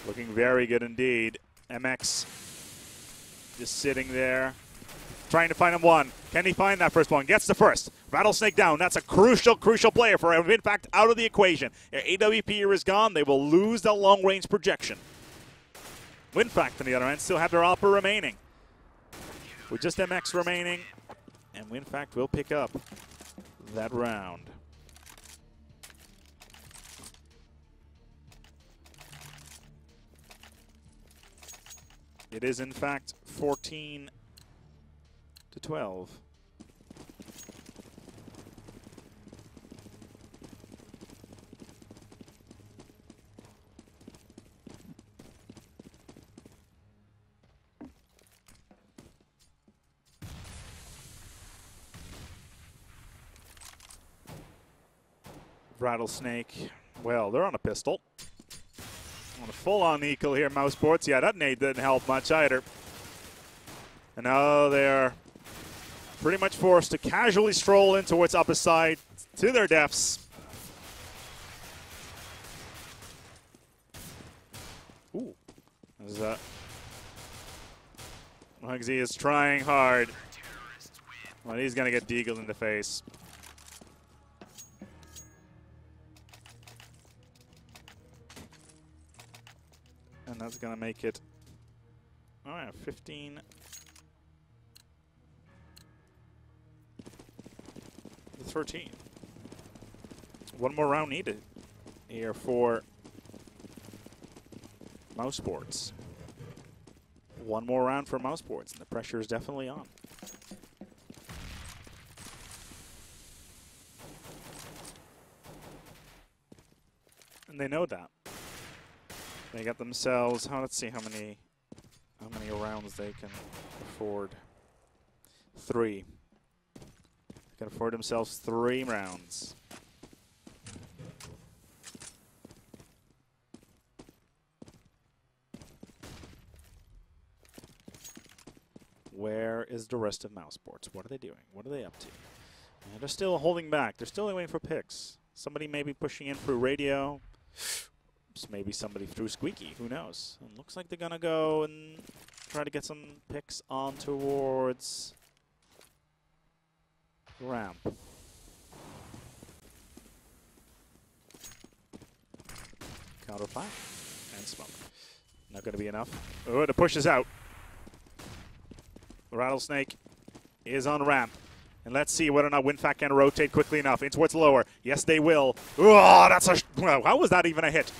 Looking very good indeed. MX just sitting there, trying to find him one. Can he find that first one? Gets the first. Rattlesnake down. That's a crucial player for WinFakt out of the equation. Their AWP is gone. They will lose the long-range projection. WinFakt, on the other hand, still have their AWP remaining. With just MX remaining, and WinFakt will pick up that round. It is, in fact, 14-12. Rattlesnake, well, they're on a pistol. On a full-on equal here, mousesports. Yeah, that nade didn't help much either. And now they're pretty much forced to casually stroll in towards upper side to their deaths. Ooh. As Muggsy is trying hard. Well, he's going to get deagled in the face. And that's going to make it, oh yeah, 15. 13. One more round needed here for mousesports. One more round for mousesports, and the pressure is definitely on. And they know that. They got themselves, let's see how many rounds they can afford. 3. They can afford themselves 3 rounds. Where is the rest of mousesports? What are they doing? What are they up to? And they're still holding back. They're still waiting for picks. Somebody may be pushing in through radio. Maybe somebody through Squeaky, who knows? And looks like they're gonna go and try to get some picks on towards ramp. Counter fire and smoke. Not gonna be enough. Oh, the push is out. Rattlesnake is on ramp. And let's see whether or not WinFakt can rotate quickly enough in towards lower. Yes, they will. Oh, that's a... Well, how was that even a hit?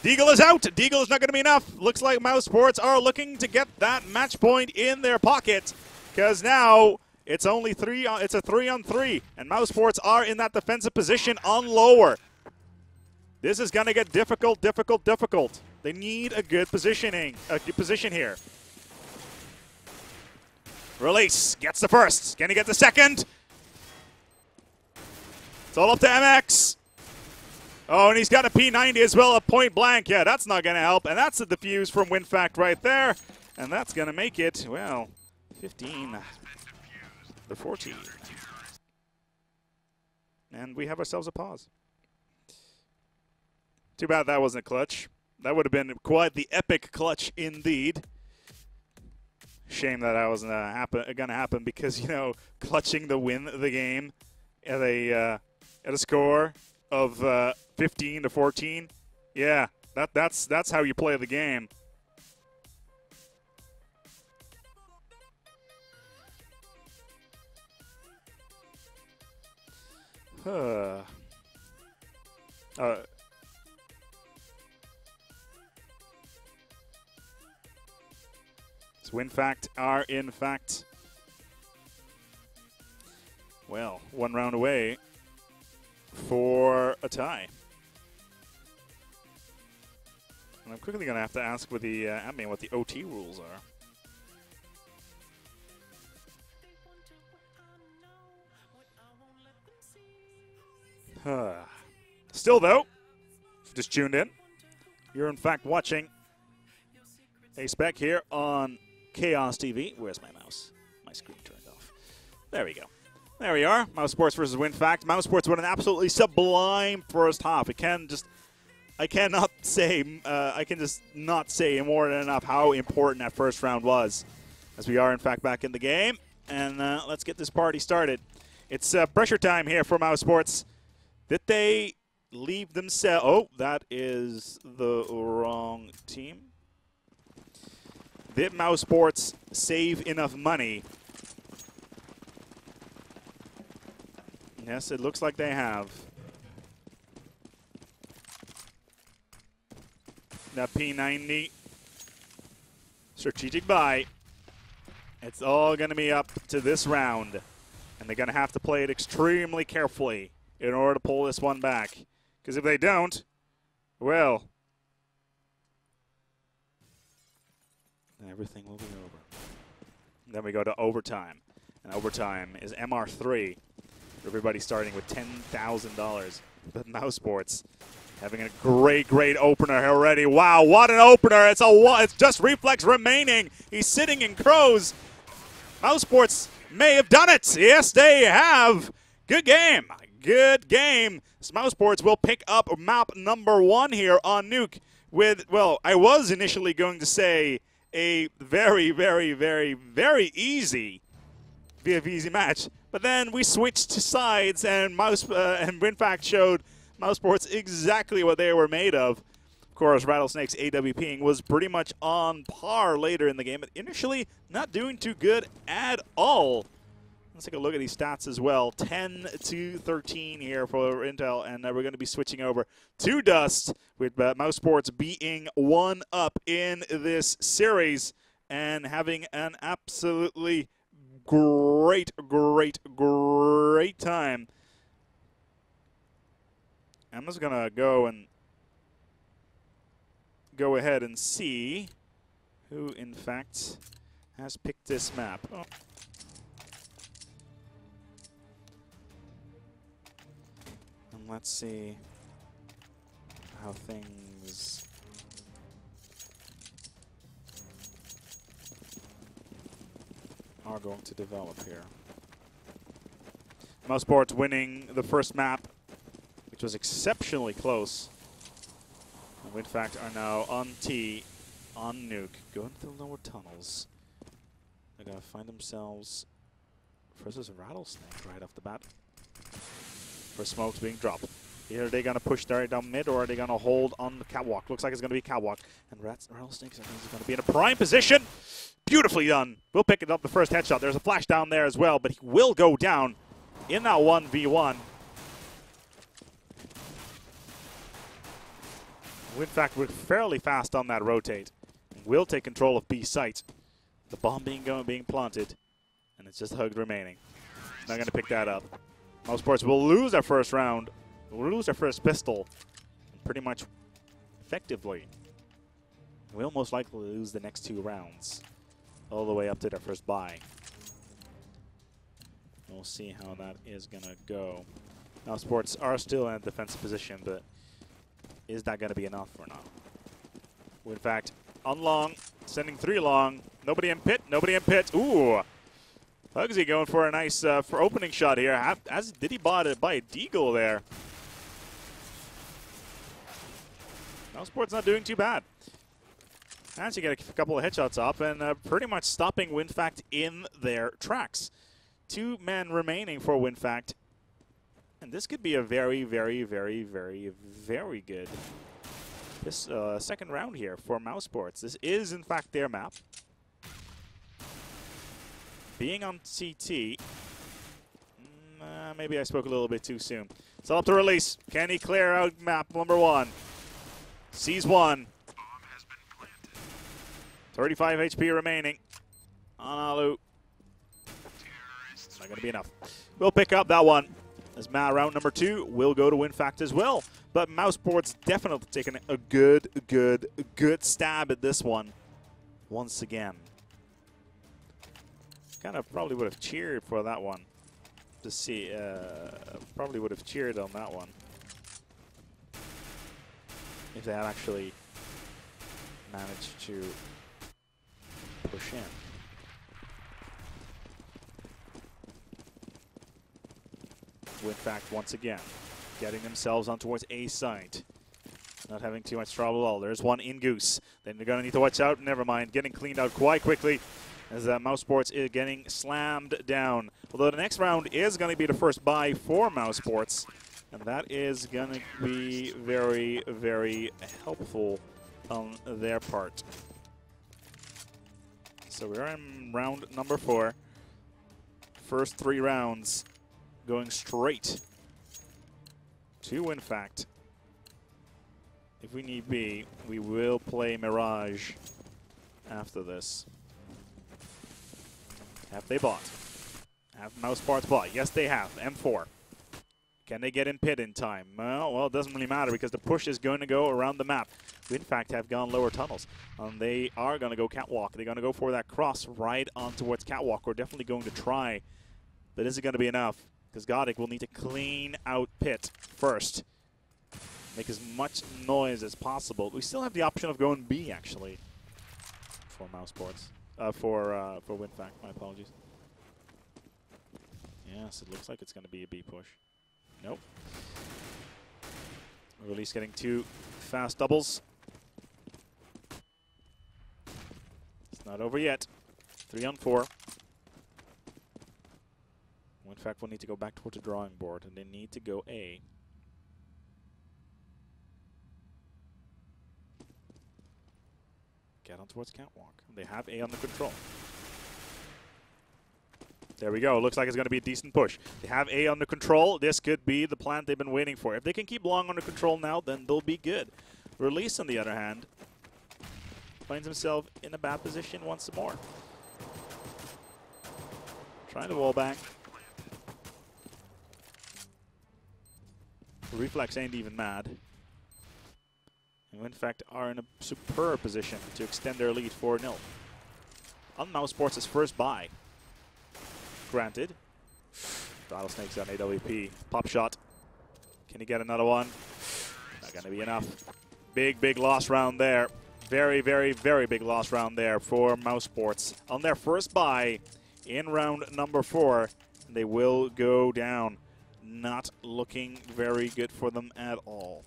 Deagle is out. Deagle is not going to be enough. Looks like mousesports are looking to get that match point in their pocket, because now it's only 3. It's a 3-on-3, and mousesports are in that defensive position on lower. This is going to get difficult, difficult. They need a good position here. Release gets the first. Can he get the second? It's all up to MX. Oh, and he's got a P90 as well, a point blank. Yeah, that's not going to help. And that's a defuse from WinFakt right there. And that's going to make it, well, 15 to 14. And we have ourselves a pause. Too bad that wasn't a clutch. That would have been quite the epic clutch indeed. Shame that wasn't going to happen because, you know, clutching the win of the game at a score of 15 to 14. Yeah, that's how you play the game. So WinFakt are, in fact, well, 1 round away for a tie. And I'm quickly going to have to ask with the admin what the OT rules are. Still, though, just tuned in, you're in fact watching a spec here on Kaostv. Where's my mouse? My screen turned off. There we go. There we are. mousesports versus WinFakt. mousesports with an absolutely sublime first half. I can just not say more than enough how important that first round was. As we are, in fact, back in the game. And let's get this party started. It's pressure time here for mousesports. Did they leave themselves? Oh, that is the wrong team. Did mousesports save enough money Yes, it looks like they have. That P90. Strategic buy. It's all going to be up to this round. And they're going to have to play it extremely carefully in order to pull this one back. Because if they don't, well, everything will be over. Then we go to overtime. And overtime is MR3. Everybody starting with $10,000. But mousesports having a great, great opener already. Wow, what an opener. It's just reflex remaining. He's sitting in crows. mousesports may have done it. Yes, they have. Good game. Good game. mousesports will pick up map number 1 here on Nuke with, well, I was initially going to say a very, very, very, very easy easy match. But then we switched sides, and WinFakt showed mousesports exactly what they were made of. Of course, Rattlesnake's AWPing was pretty much on par later in the game, but initially not doing too good at all. Let's take a look at these stats as well. 10-13 here for Intel, and we're going to be switching over to Dust with mousesports being 1 up in this series and having an absolutely great, great, great time. I'm just going to go ahead and see who, in fact, has picked this map. Oh. And let's see how things are going to develop here. mousesports winning the first map, which was exceptionally close. And WinFakt are now on T, on Nuke, going to the lower tunnels. They're going to find themselves versus Rattlesnake right off the bat. For smokes being dropped. Either are they going to push down mid, or are they going to hold on the catwalk? Looks like it's going to be catwalk. And Rattlesnake is going to be in a prime position. Beautifully done. We'll pick it up the first headshot. There's a flash down there as well, but he will go down in that 1v1. WinFakt, we're fairly fast on that rotate. We'll take control of B site. The bomb being planted, and it's just hugged remaining. Not going to pick that up. mousesports will lose their first round. We'll lose their first pistol, pretty much effectively. We'll most likely lose the next 2 rounds, all the way up to their first buy. We'll see how that is going to go. mousesports are still in a defensive position, but is that going to be enough or not? WinFakt on long, sending 3 long. Nobody in pit, nobody in pit. Ooh. Hugsy going for a nice for opening shot here. Did he buy a deagle there? mousesports not doing too bad. Actually get a couple of headshots up and pretty much stopping WinFakt in their tracks. 2 men remaining for WinFakt. And this could be a very, very, very, very, very good second round here for mousesports. This is, in fact, their map. Being on CT, maybe I spoke a little bit too soon. It's up to release. Can he clear out map number 1? Sees 1. 35 HP remaining on Alu. Not going to be enough. We'll pick up that one. As round number 2 will go to WinFakt as well. But mousesports definitely taking a good stab at this one once again. Kind of probably would have cheered for that one. To see, probably would have cheered on that one if they had actually managed to push in. WinFakt once again getting themselves on towards A side. Not having too much trouble at all. There's one in Goose. Then they're going to need to watch out. Never mind. Getting cleaned out quite quickly as mousesports is getting slammed down. Although the next round is going to be the first buy for mousesports. And that is going to be very, very helpful on their part. So we're in round number 4. First 3 rounds going straight to WinFakt. If we need be, we will play Mirage after this. Have they bought? Have mousesports bought? Yes, they have. M4. Can they get in pit in time? Well, it doesn't really matter because the push is going to go around the map. WinFakt have gone lower tunnels. They are going to go catwalk. They're going to go for that cross right on towards catwalk. We're definitely going to try. But is it going to be enough? Because Godic will need to clean out pit first. Make as much noise as possible. We still have the option of going B, actually, for mousesports. For WinFakt, my apologies. Yes, it looks like it's going to be a B push. Nope. Release getting 2 fast doubles. It's not over yet. 3 on 4. WinFakt will need to go back towards the drawing board, and they need to go A. Get on towards catwalk. They have A under control. There we go. Looks like it's going to be a decent push. They have A under control. This could be the plant they've been waiting for. If they can keep long under control now, then they'll be good. Release, on the other hand, finds himself in a bad position once more. Trying to wall bang. Reflex ain't even mad. And WinFakt are in a superb position to extend their lead 4-0. On mousesports' first buy. Granted. Rattlesnake's on AWP. Pop shot. Can he get another one? Not going to be enough. Big, big loss round there. Very, very, very big loss round there for mousesports. On their first buy in round number 4, they will go down. Not looking very good for them at all.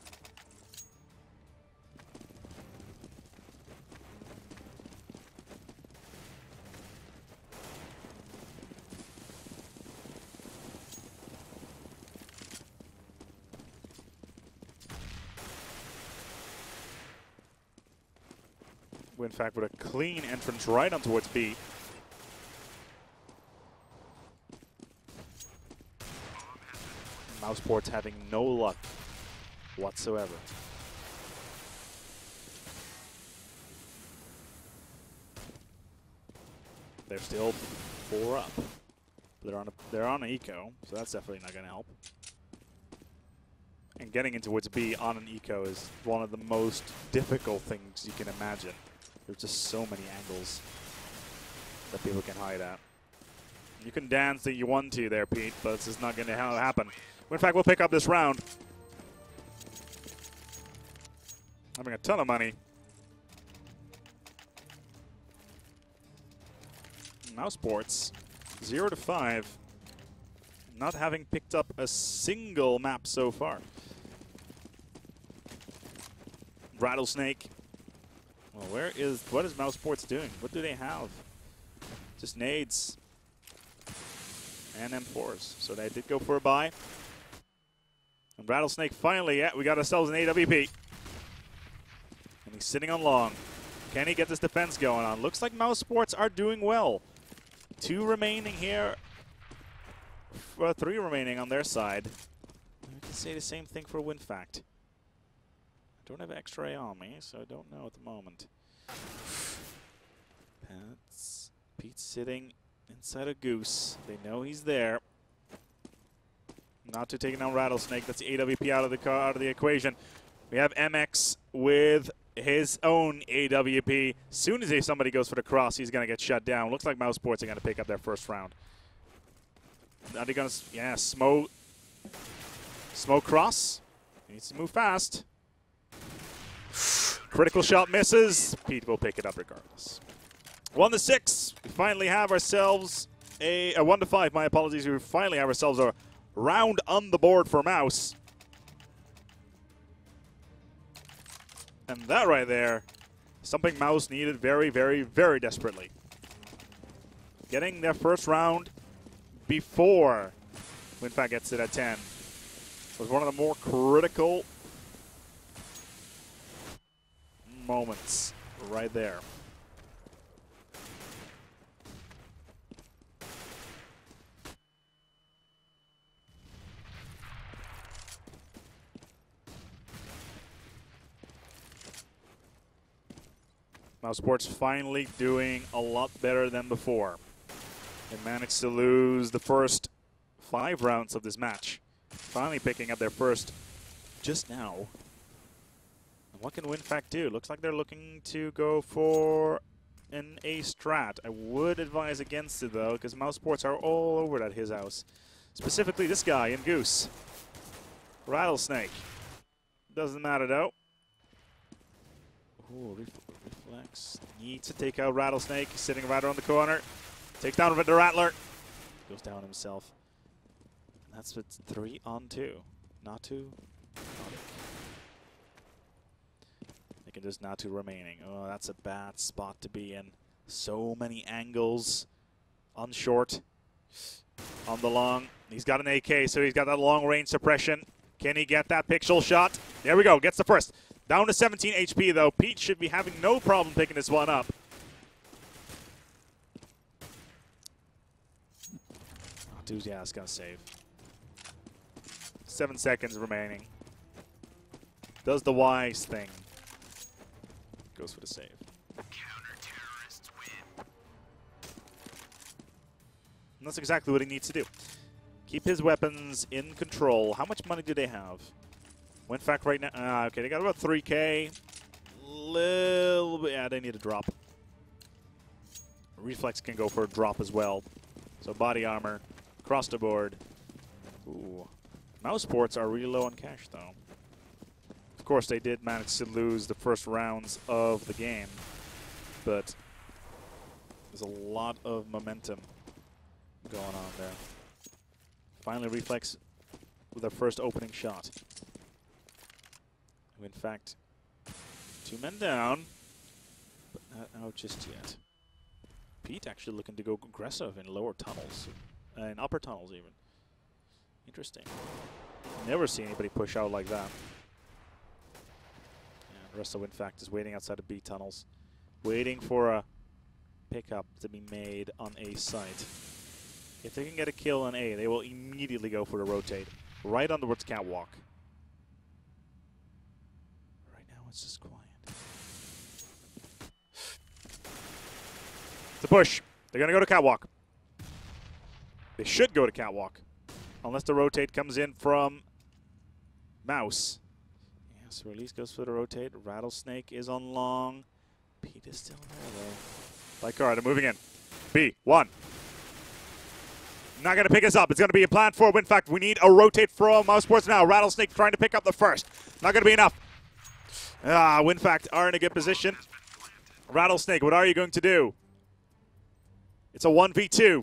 WinFakt with a clean entrance right on towards B. Mousesports having no luck whatsoever. They're still 4 up. They're on an eco, so that's definitely not going to help. And getting into towards B on an eco is one of the most difficult things you can imagine. There's just so many angles that people can hide at. You can dance that you want to there, Pete, but it's just not going to happen. WinFakt will pick up this round. Having a ton of money. Mousesports, 0 to 5. Not having picked up a single map so far. Rattlesnake. Well, what is mousesports doing? What do they have? Just nades and M4s. So they did go for a buy. And Rattlesnake finally, yeah, we got ourselves an AWP. And he's sitting on long. Can he get this defense going on? Looks like mousesports are doing well. 2 remaining here. 3 remaining on their side. I can say the same thing for WinFakt. I don't have X-ray on me, so I don't know at the moment. Pete's sitting inside a goose. They know he's there. Not to take down Rattlesnake. That's the AWP out of the equation. We have MX with his own AWP. As soon as somebody goes for the cross, he's going to get shut down. Looks like mousesports are going to pick up their first round. Are they going to, yeah, smoke cross. He needs to move fast. Critical shot misses. Pete will pick it up regardless. 1 to 6. We finally have ourselves a 1 to 5. My apologies. We finally have ourselves a round on the board for Mouse. And that right there, something Mouse needed very, very, very desperately. Getting their first round before WinFakt gets it at 10 was one of the more critical moments right there. mousesports finally doing a lot better than before. They managed to lose the first 5 rounds of this match. Finally picking up their first just now. And what can WinFakt do? Looks like they're looking to go for an A strat. I would advise against it though, because mousesports are all over at his house. Specifically this guy in Goose. Rattlesnake. Doesn't matter though. Ooh, reflex. Needs to take out Rattlesnake. Sitting right around the corner. Takes down the Rattler. Goes down himself. That's what's 3 on 2. Natu. They can just Natu remaining. Oh, that's a bad spot to be in. So many angles. On short. On the long. He's got an AK, so he's got that long range suppression. Can he get that pixel shot? There we go. Gets the first. Down to 17 HP though. Pete should be having no problem picking this one up. Enthusiast gonna save. 7 seconds remaining. Does the wise thing. Goes for the save. Counter-terrorists win. And that's exactly what he needs to do. Keep his weapons in control. How much money do they have? WinFakt right now. Okay, they got about 3K. Little bit. Yeah, they need a drop. Reflex can go for a drop as well. So body armor, across the board. Ooh. Mousesports are really low on cash, though. Of course, they did manage to lose the first rounds of the game, but there's a lot of momentum going on there. Finally, Reflex with their first opening shot. WinFakt, 2 men down, but not out just yet. Pete actually looking to go aggressive in lower tunnels, in upper tunnels even. Interesting. Never seen anybody push out like that. And the rest of WinFakt is waiting outside of B tunnels, waiting for a pickup to be made on A site. If they can get a kill on A, they will immediately go for the rotate, right on towards catwalk. Right now it's just quiet. It's a push. They're going to go to catwalk. They should go to catwalk. Unless the rotate comes in from Mouse. Yeah, so Release goes for the rotate. Rattlesnake is on long. Pete is still there, though. By car, they're moving in. B1. Not going to pick us up. It's going to be a plan for WinFakt. We need a rotate from mousesports now. Rattlesnake trying to pick up the first. Not going to be enough. WinFakt are in a good position. Rattlesnake, what are you going to do? It's a 1v2.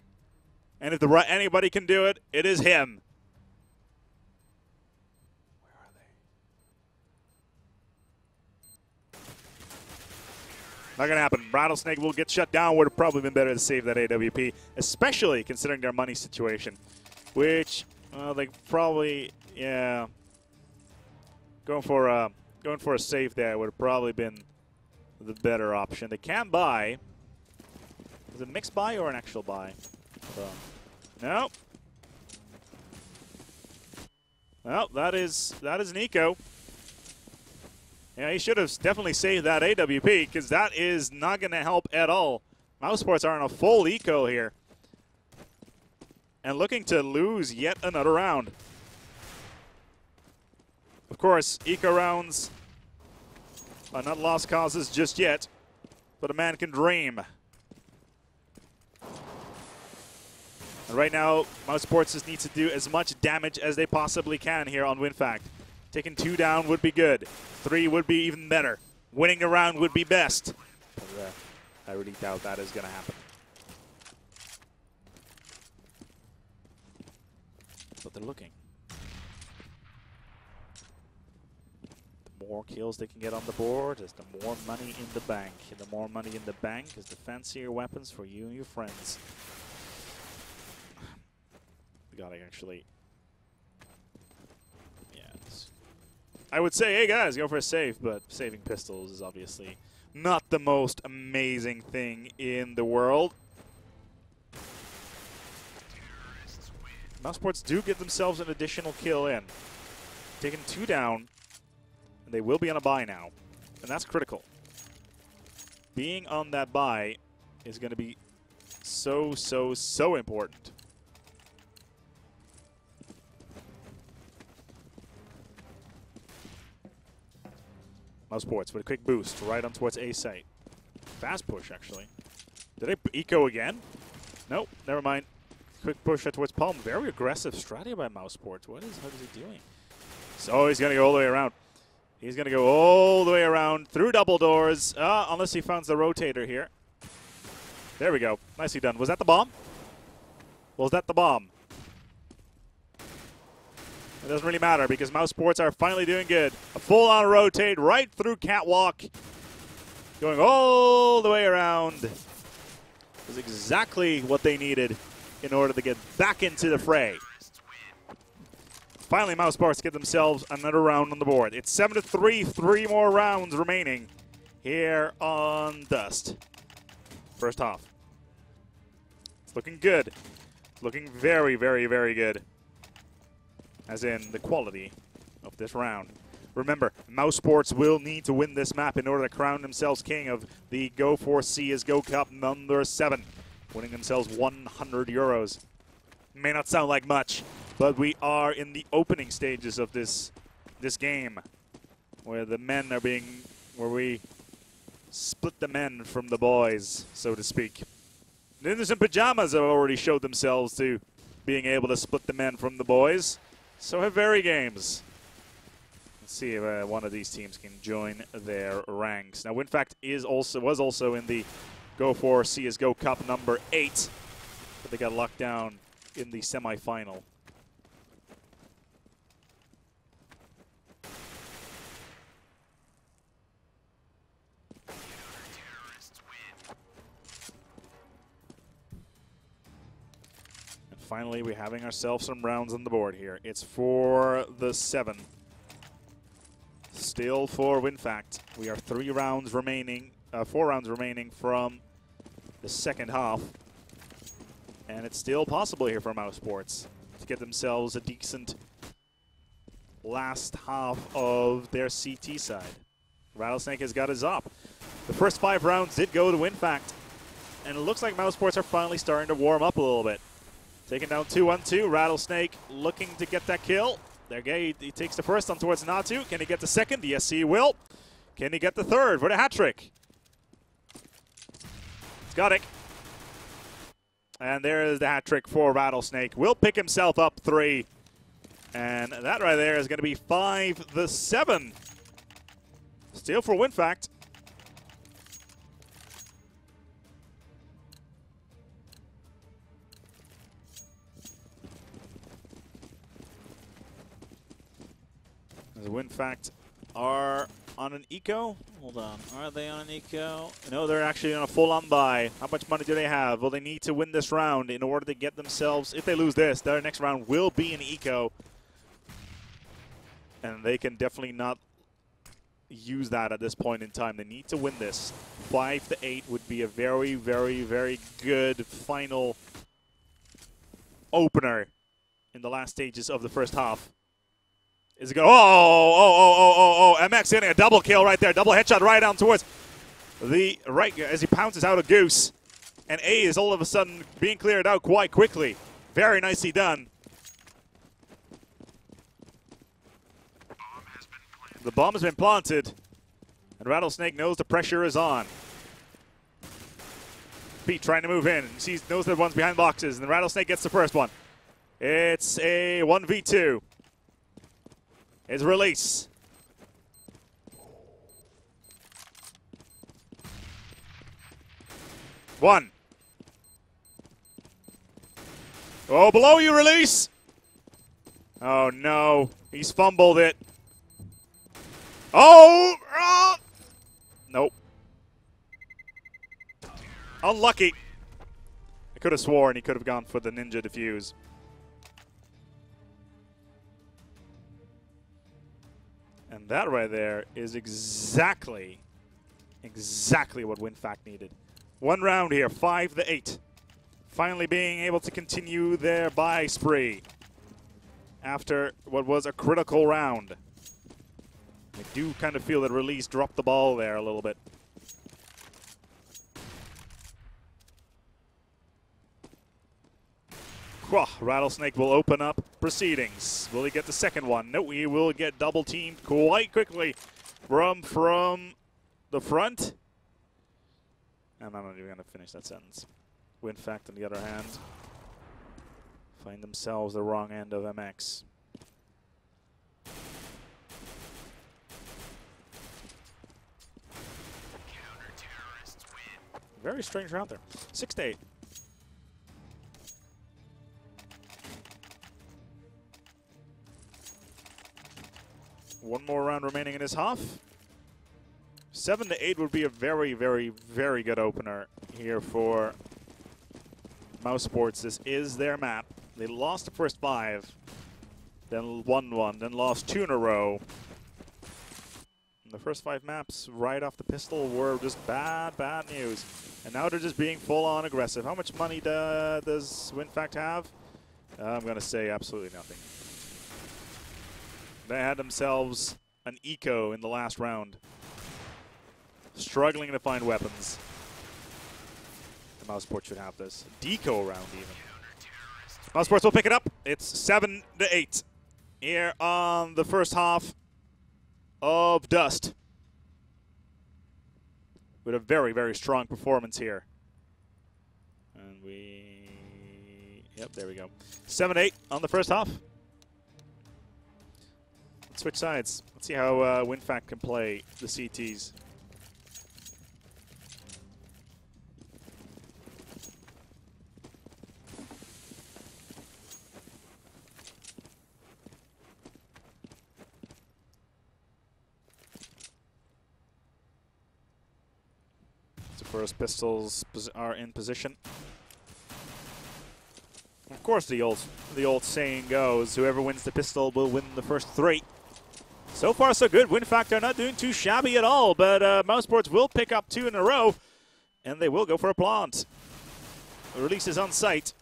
And if anybody can do it, it is him. Where are they? Not going to happen. Rattlesnake will get shut down. Would have probably been better to save that AWP, especially considering their money situation. Which, they probably, yeah. Going for a save there would have probably been the better option. They can buy. Is it a mixed buy or an actual buy? No. Well, that is Nico. Yeah, he should have definitely saved that AWP because that is not going to help at all. Mousesports are in a full eco here. And looking to lose yet another round. Of course, eco rounds are not lost causes just yet, but a man can dream. And right now, mousesports just needs to do as much damage as they possibly can here on WinFakt. Taking 2 down would be good. 3 would be even better. Winning the round would be best. But, I really doubt that is going to happen. But they're looking. The more kills they can get on the board is the more money in the bank. And the more money in the bank is the fancier weapons for you and your friends. Gotta actually, yeah. I would say, hey guys, go for a save, but saving pistols is obviously not the most amazing thing in the world. Mousesports do get themselves an additional kill in. Taking 2 down, and they will be on a buy now, and that's critical. being on that bye is going to be so important. Mousesports with a quick boost right on towards A site. Fast push, actually. Did I eco again? Nope, never mind. Quick push towards Palm. Very aggressive strategy by Mousesports. What is he doing? So he's going to go all the way around. He's going to go all the way around through double doors, unless he finds the rotator here. There we go. Nicely done. Was that the bomb? Was that the bomb? It doesn't really matter because Mousesports are finally doing good. A full-on rotate right through catwalk. Going all the way around. Was exactly what they needed in order to get back into the fray. Finally, Mousesports get themselves another round on the board. It's 7-3, 3 more rounds remaining here on Dust. First half. It's looking good. It's looking very good. As in the quality of this round. Remember, Mousesports will need to win this map in order to crown themselves king of the GO4CSGO Cup number 7, winning themselves 100 euros. May not sound like much, but we are in the opening stages of this game, where the men are where we split the men from the boys, so to speak. Ninjas in Pajamas have already showed themselves to being able to split the men from the boys. So have Very Games. Let's see if one of these teams can join their ranks. Now, WinFakt was also in the GO4CSGO Cup number 8, but they got locked down in the semifinal. And finally, we're having ourselves some rounds on the board here. It's for the 7. Still for WinFakt. We are 4 rounds remaining from the second half. And it's still possible here for Mousesports to get themselves a decent last half of their CT side. Rattlesnake has got his up. The first 5 rounds did go to WinFakt. And it looks like Mousesports are finally starting to warm up a little bit. Taking down 2-1-2. Rattlesnake looking to get that kill. There he takes the first on towards Natu. Can he get the second? Yes, he will. Can he get the third for the hat trick? He's got it. And there is the hat trick for Rattlesnake. Will pick himself up 3. And that right there is going to be 5-7. Still for WinFakt. The WinFakt are on an eco. Hold on. Are they on an eco? No, they're actually on a full-on buy. How much money do they have? Well, they need to win this round in order to get themselves, if they lose this, their next round will be an eco. And they can definitely not use that at this point in time. They need to win this. 5-8 would be a very good final opener in the last stages of the first half. Is it going? Oh! MX getting a double kill right there. Double headshot right down towards the right as he pounces out a goose. And A is all of a sudden being cleared out quite quickly. Very nicely done. The bomb has been planted. And Rattlesnake knows the pressure is on. Pete trying to move in. Knows that one's behind boxes. And the Rattlesnake gets the first one. It's a 1v2. His release. One. Oh, below you, release. Oh, no. He's fumbled it. Oh! Nope. Unlucky. I could have sworn he could have gone for the ninja defuse. And that right there is exactly what WinFakt needed. 1 round here, 5-8. Finally being able to continue their buy spree after what was a critical round. I do kind of feel that Release dropped the ball there a little bit. Well, Rattlesnake will open up proceedings. Will he get the second one? No, he will get double teamed quite quickly from the front. And I'm not even going to finish that sentence. WinFakt, on the other hand, find themselves the wrong end of MX. Very strange round there. 6-8. One more round remaining in this half. 7-8 would be a very, very, very good opener here for mousesports. This is their map. They lost the first 5, then won 1, then lost 2 in a row. And the first 5 maps right off the pistol were just bad, bad news. And now they're just being full-on aggressive. How much money does WinFakt have? I'm going to say absolutely nothing. They had themselves an eco in the last round. Struggling to find weapons. The mousesports should have this. Deco round even. Mousesports will pick it up. It's 7-8 here on the first half of Dust. With a very, very strong performance here. And yep, there we go. 7-8 on the first half. Let's switch sides. Let's see how WinFakt can play the CTs. First pistols are in position. Of course, the old saying goes, whoever wins the pistol will win the first 3. So far, so good. WinFakt are not doing too shabby at all, but mousesports will pick up 2 in a row, and they will go for a plant. The release is on site.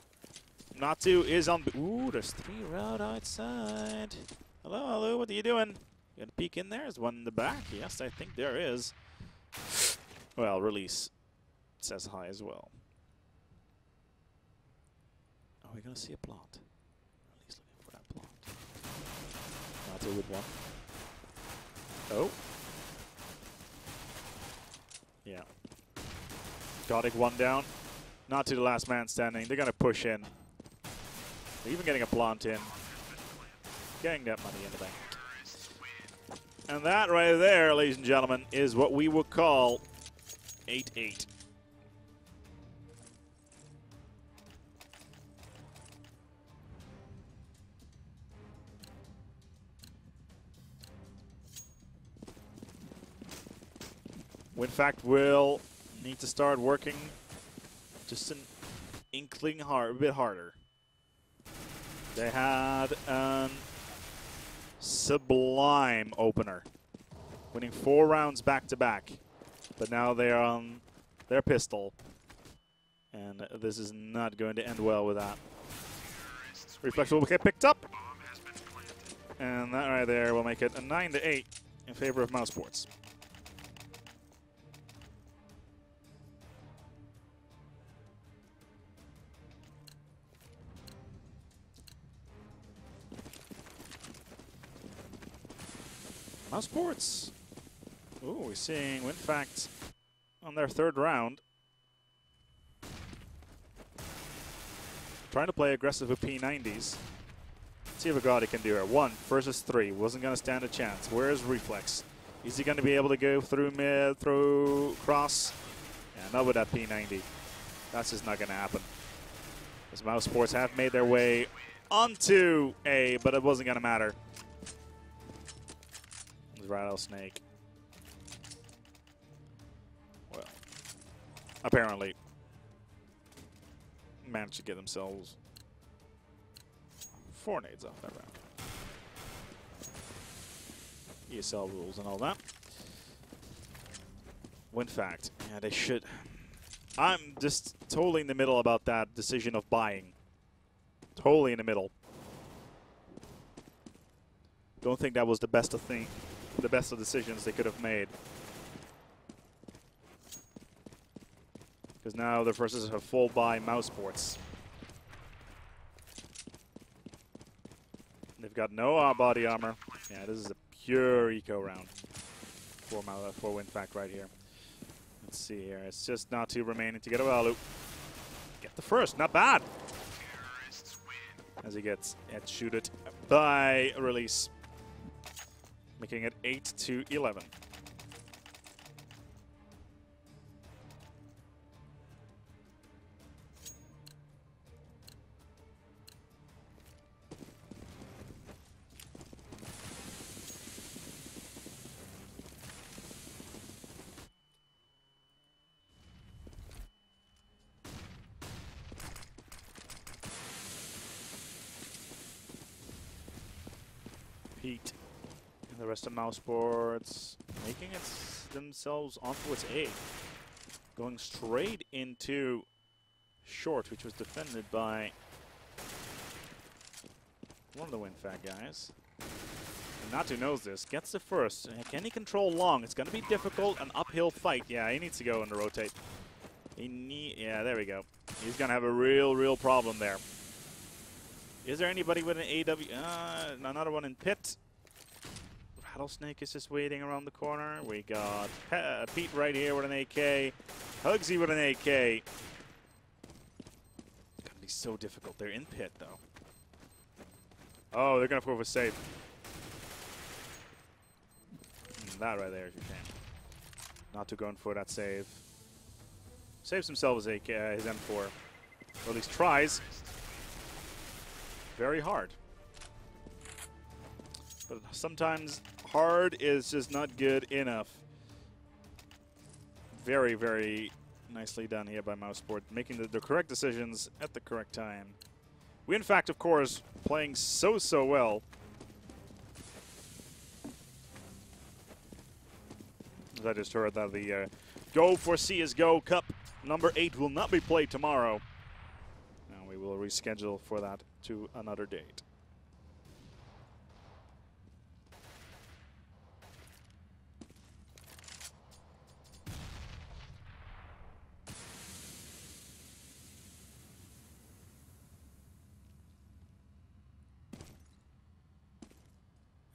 Natu is on... Ooh, there's 3 right outside. Hello, hello, what are you doing? You gonna peek in there? There's one in the back. Yes, I think there is. Well, release says hi as well. Are we going to see a plant? Release looking for that plant. Natu with 1. Oh. Yeah. Gothic 1 down. Natu the last man standing. They're going to push in. They're even getting a plant in. Getting that money in the bank. And that right there, ladies and gentlemen, is what we would call 8-8. WinFakt will need to start working just an inkling a bit harder. They had a sublime opener, winning 4 rounds back-to-back. But now they're on their pistol, and this is not going to end well with that. Reflex will get picked up, and that right there will make it a 9-8 in favor of mousesports. Mousesports. Ooh, we're seeing WinFakt on their 3rd round. Trying to play aggressive with P90s. Let's see if Agadi can do it. 1 versus 3. Wasn't going to stand a chance. Where's Reflex? Is he going to be able to go through mid, through cross? Yeah, not with that P90. That's just not going to happen. As mousesports have made their way onto A, but it wasn't going to matter. Rattlesnake. Well, apparently managed to get themselves 4 nades off that round. ESL rules and all that. WinFakt, yeah, they should. I'm just totally in the middle about that decision of buying. Totally in the middle. Don't think that was the best of decisions they could have made. Because now the versus a full buy mousesports. They've got no body armor. Yeah, this is a pure eco round for WinFakt right here. Let's see here. It's just not two remaining to get a value. Get the first. Not bad. As he gets head-shooted by release, making it 8-11. Pete and the rest of mousesports making themselves onto its A. Going straight into short, which was defended by one of the WinFakt guys. And Natu knows this, gets the first. Can he control long? It's going to be difficult, an uphill fight. Yeah, he needs to go into rotate. Yeah, there we go. He's going to have a real problem there. Is there anybody with an AW? Another one in pit. Rattlesnake is just waiting around the corner. We got Pete right here with an AK. Hugsy with an AK. It's gonna be so difficult. They're in pit though. Oh, they're gonna go for save. That right there is your shame. Not to going for that save. Saves himself his AK, his M4. Or at least tries. Very hard. But sometimes hard is just not good enough. Very nicely done here by mousesports, making the correct decisions at the correct time. WinFakt, of course, playing so well. As I just heard that the GO4CSGO Cup number 8 will not be played tomorrow. And we will reschedule for that to another date.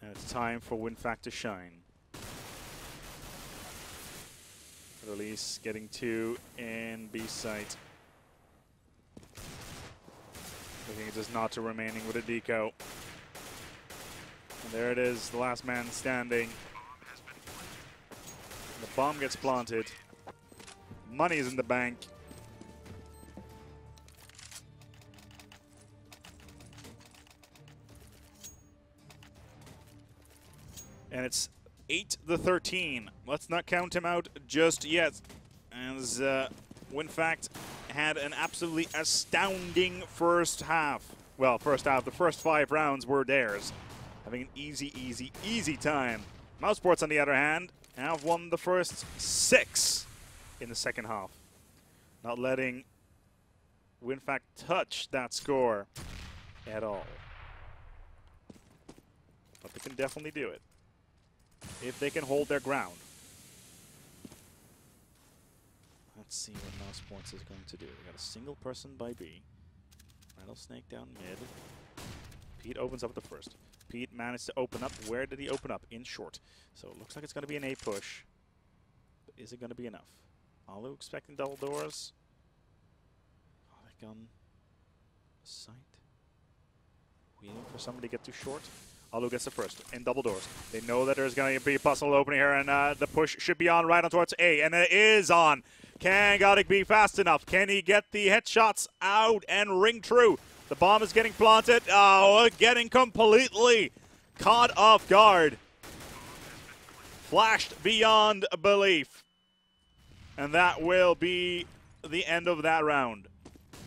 And it's time for WinFakt to shine. Release getting 2 in B site. Looking at just Natu remaining with a deco. And there it is, the last man standing. The bomb gets planted. Money is in the bank. And it's 8-13. Let's not count him out just yet, as WinFakt had an absolutely astounding first half. Well, first half, the first 5 rounds were theirs. Having an easy time. mousesports, on the other hand, have won the first 6 in the second half. Not letting WinFakt touch that score at all. But they can definitely do it if they can hold their ground. Let's see what mousesports is going to do. They got a single person by B. Rattlesnake down mid. Pete opens up the first. Pete managed to open up. Where did he open up? In short. So it looks like it's going to be an A push. But is it going to be enough? Alu expecting double doors. Oh, they gun sight. Waiting for somebody to get too short. Alu gets the first in double doors. They know that there's going to be a possible opening here, and the push should be on right on towards A, and it is on. Can Godik be fast enough? Can he get the headshots out and ring true? The bomb is getting planted. Oh, getting completely caught off guard. Flashed beyond belief. And that will be the end of that round.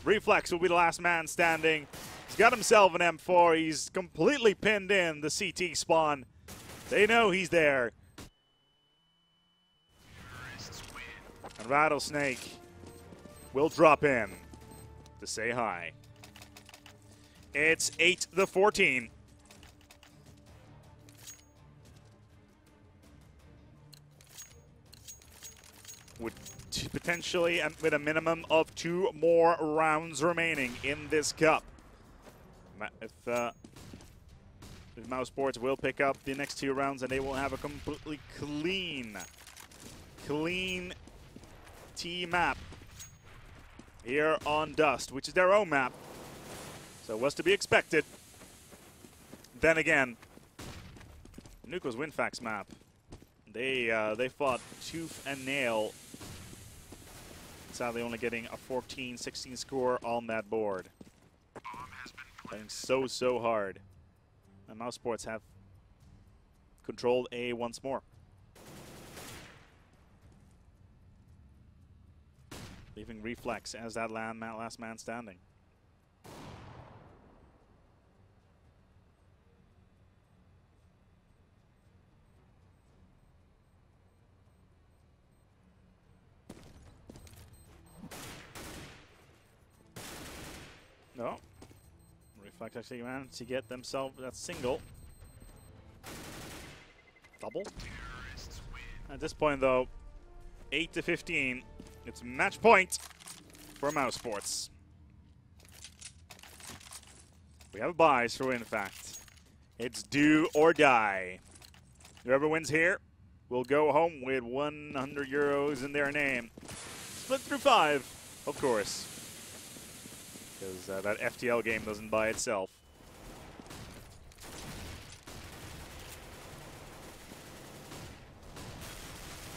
Reflex will be the last man standing. He's got himself an M4. He's completely pinned in the CT spawn. They know he's there. And Rattlesnake will drop in to say hi. It's 8-14. With potentially with a minimum of 2 more rounds remaining in this cup. If mousesports will pick up the next 2 rounds, and they will have a completely clean T map here on Dust, which is their own map. So what's to be expected. Then again, Nuko's WinFakt's map. They fought tooth and nail. Sadly, only getting a 14-16 score on that board. Playing so hard. And mousesports have controlled A once more. Leaving Reflex as that last man standing. No. Reflect actually managed to get themselves that single. Double. At this point, though, 8-15. It's match point for mousesports. We have a buys for WinFakt. It's do or die. Whoever wins here will go home with 100 euros in their name. Split through 5, of course. Because that FTL game doesn't buy itself.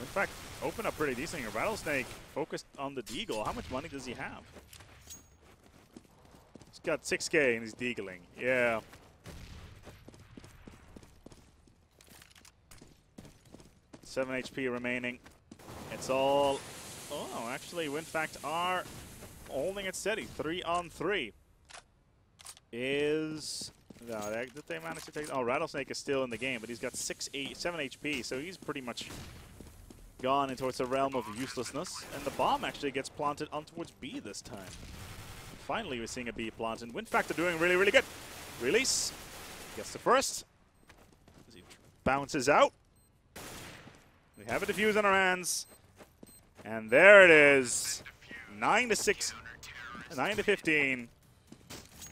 WinFakt open up pretty decent here. Rattlesnake focused on the Deagle. How much money does he have? He's got 6K and he's deagling. Yeah. Seven HP remaining. It's all... Oh, actually, WinFakt are holding it steady. 3-on-3 is... No, did they manage to take... Oh, Rattlesnake is still in the game, but he's got 7 HP, so he's pretty much gone in towards the realm of uselessness. And the bomb actually gets planted on towards B this time. Finally, we're seeing a B plant, and WinFakt are doing really good. Release. Gets the first. As he bounces out. We have a defuse on our hands. And there it is. 9-6. 9-15.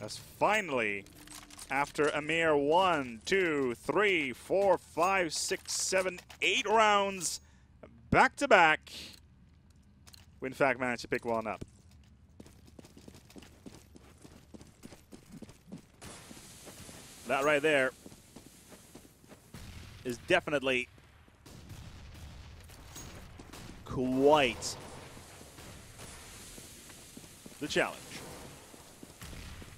As finally, after a mere 1, 2, 3, 4, 5, 6, 7, 8 rounds, back-to-back, WinFakt managed to pick one up. That right there is definitely quite the challenge.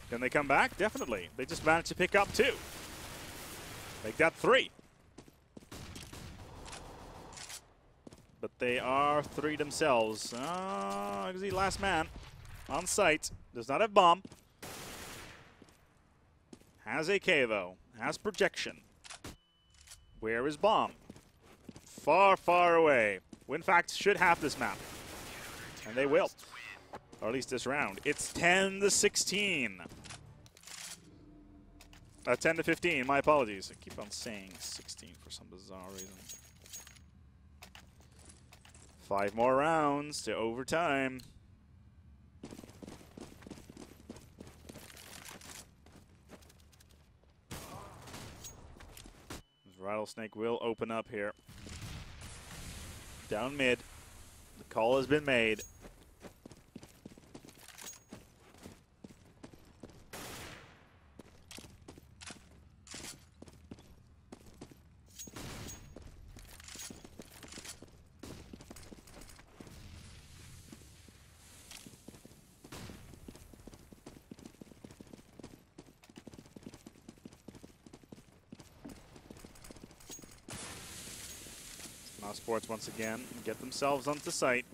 Can they come back? Definitely. They just managed to pick up 2. Make that 3. But they are 3 themselves. The last man on site. Does not have bomb. Has AK though. Has projection. Where is bomb? Far away. WinFakt should have this map. And they will. Or at least this round. It's 10-16. 10-15, my apologies. I keep on saying 16 for some bizarre reason. 5 more rounds to overtime. Rattlesnake will open up here. Down mid. The call has been made. Mousesports once again get themselves onto site.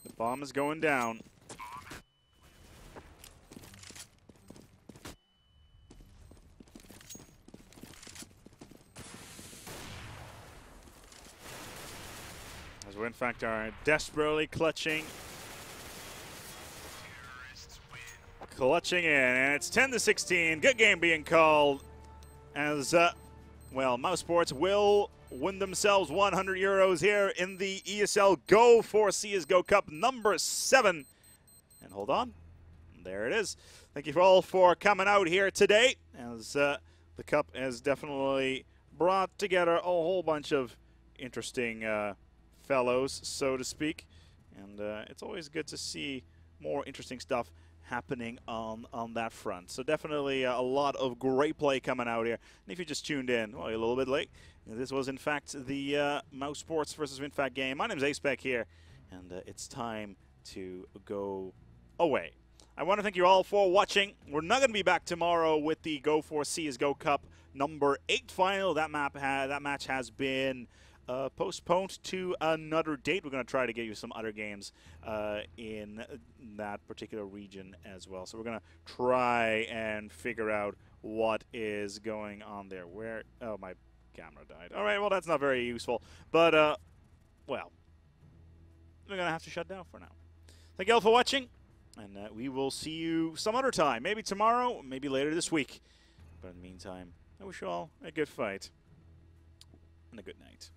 The bomb is going down. As WinFakt are desperately clutching in, and it's 10-16. Good game being called as, well, Mousesports will win themselves 100 euros here in the ESL GO4CSGO Cup number 7. And hold on, there it is. Thank you all for coming out here today. As The Cup has definitely brought together a whole bunch of interesting fellows, so to speak. And it's always good to see more interesting stuff happening on that front. So definitely a lot of great play coming out here. And if you just tuned in, well, you're a little bit late. This was, in fact, the mousesports versus WinFakt game. My name is Aspec here, and it's time to go away. I want to thank you all for watching. We're not going to be back tomorrow with the GO4CSGO Cup number 8 final. That match has been postponed to another date. We're going to try to get you some other games in that particular region as well. So we're going to try and figure out what is going on there. Where? Oh, my camera died. All right, well, that's not very useful. But, well, we're going to have to shut down for now. Thank you all for watching. And we will see you some other time. Maybe tomorrow, maybe later this week. But in the meantime, I wish you all a good fight and a good night.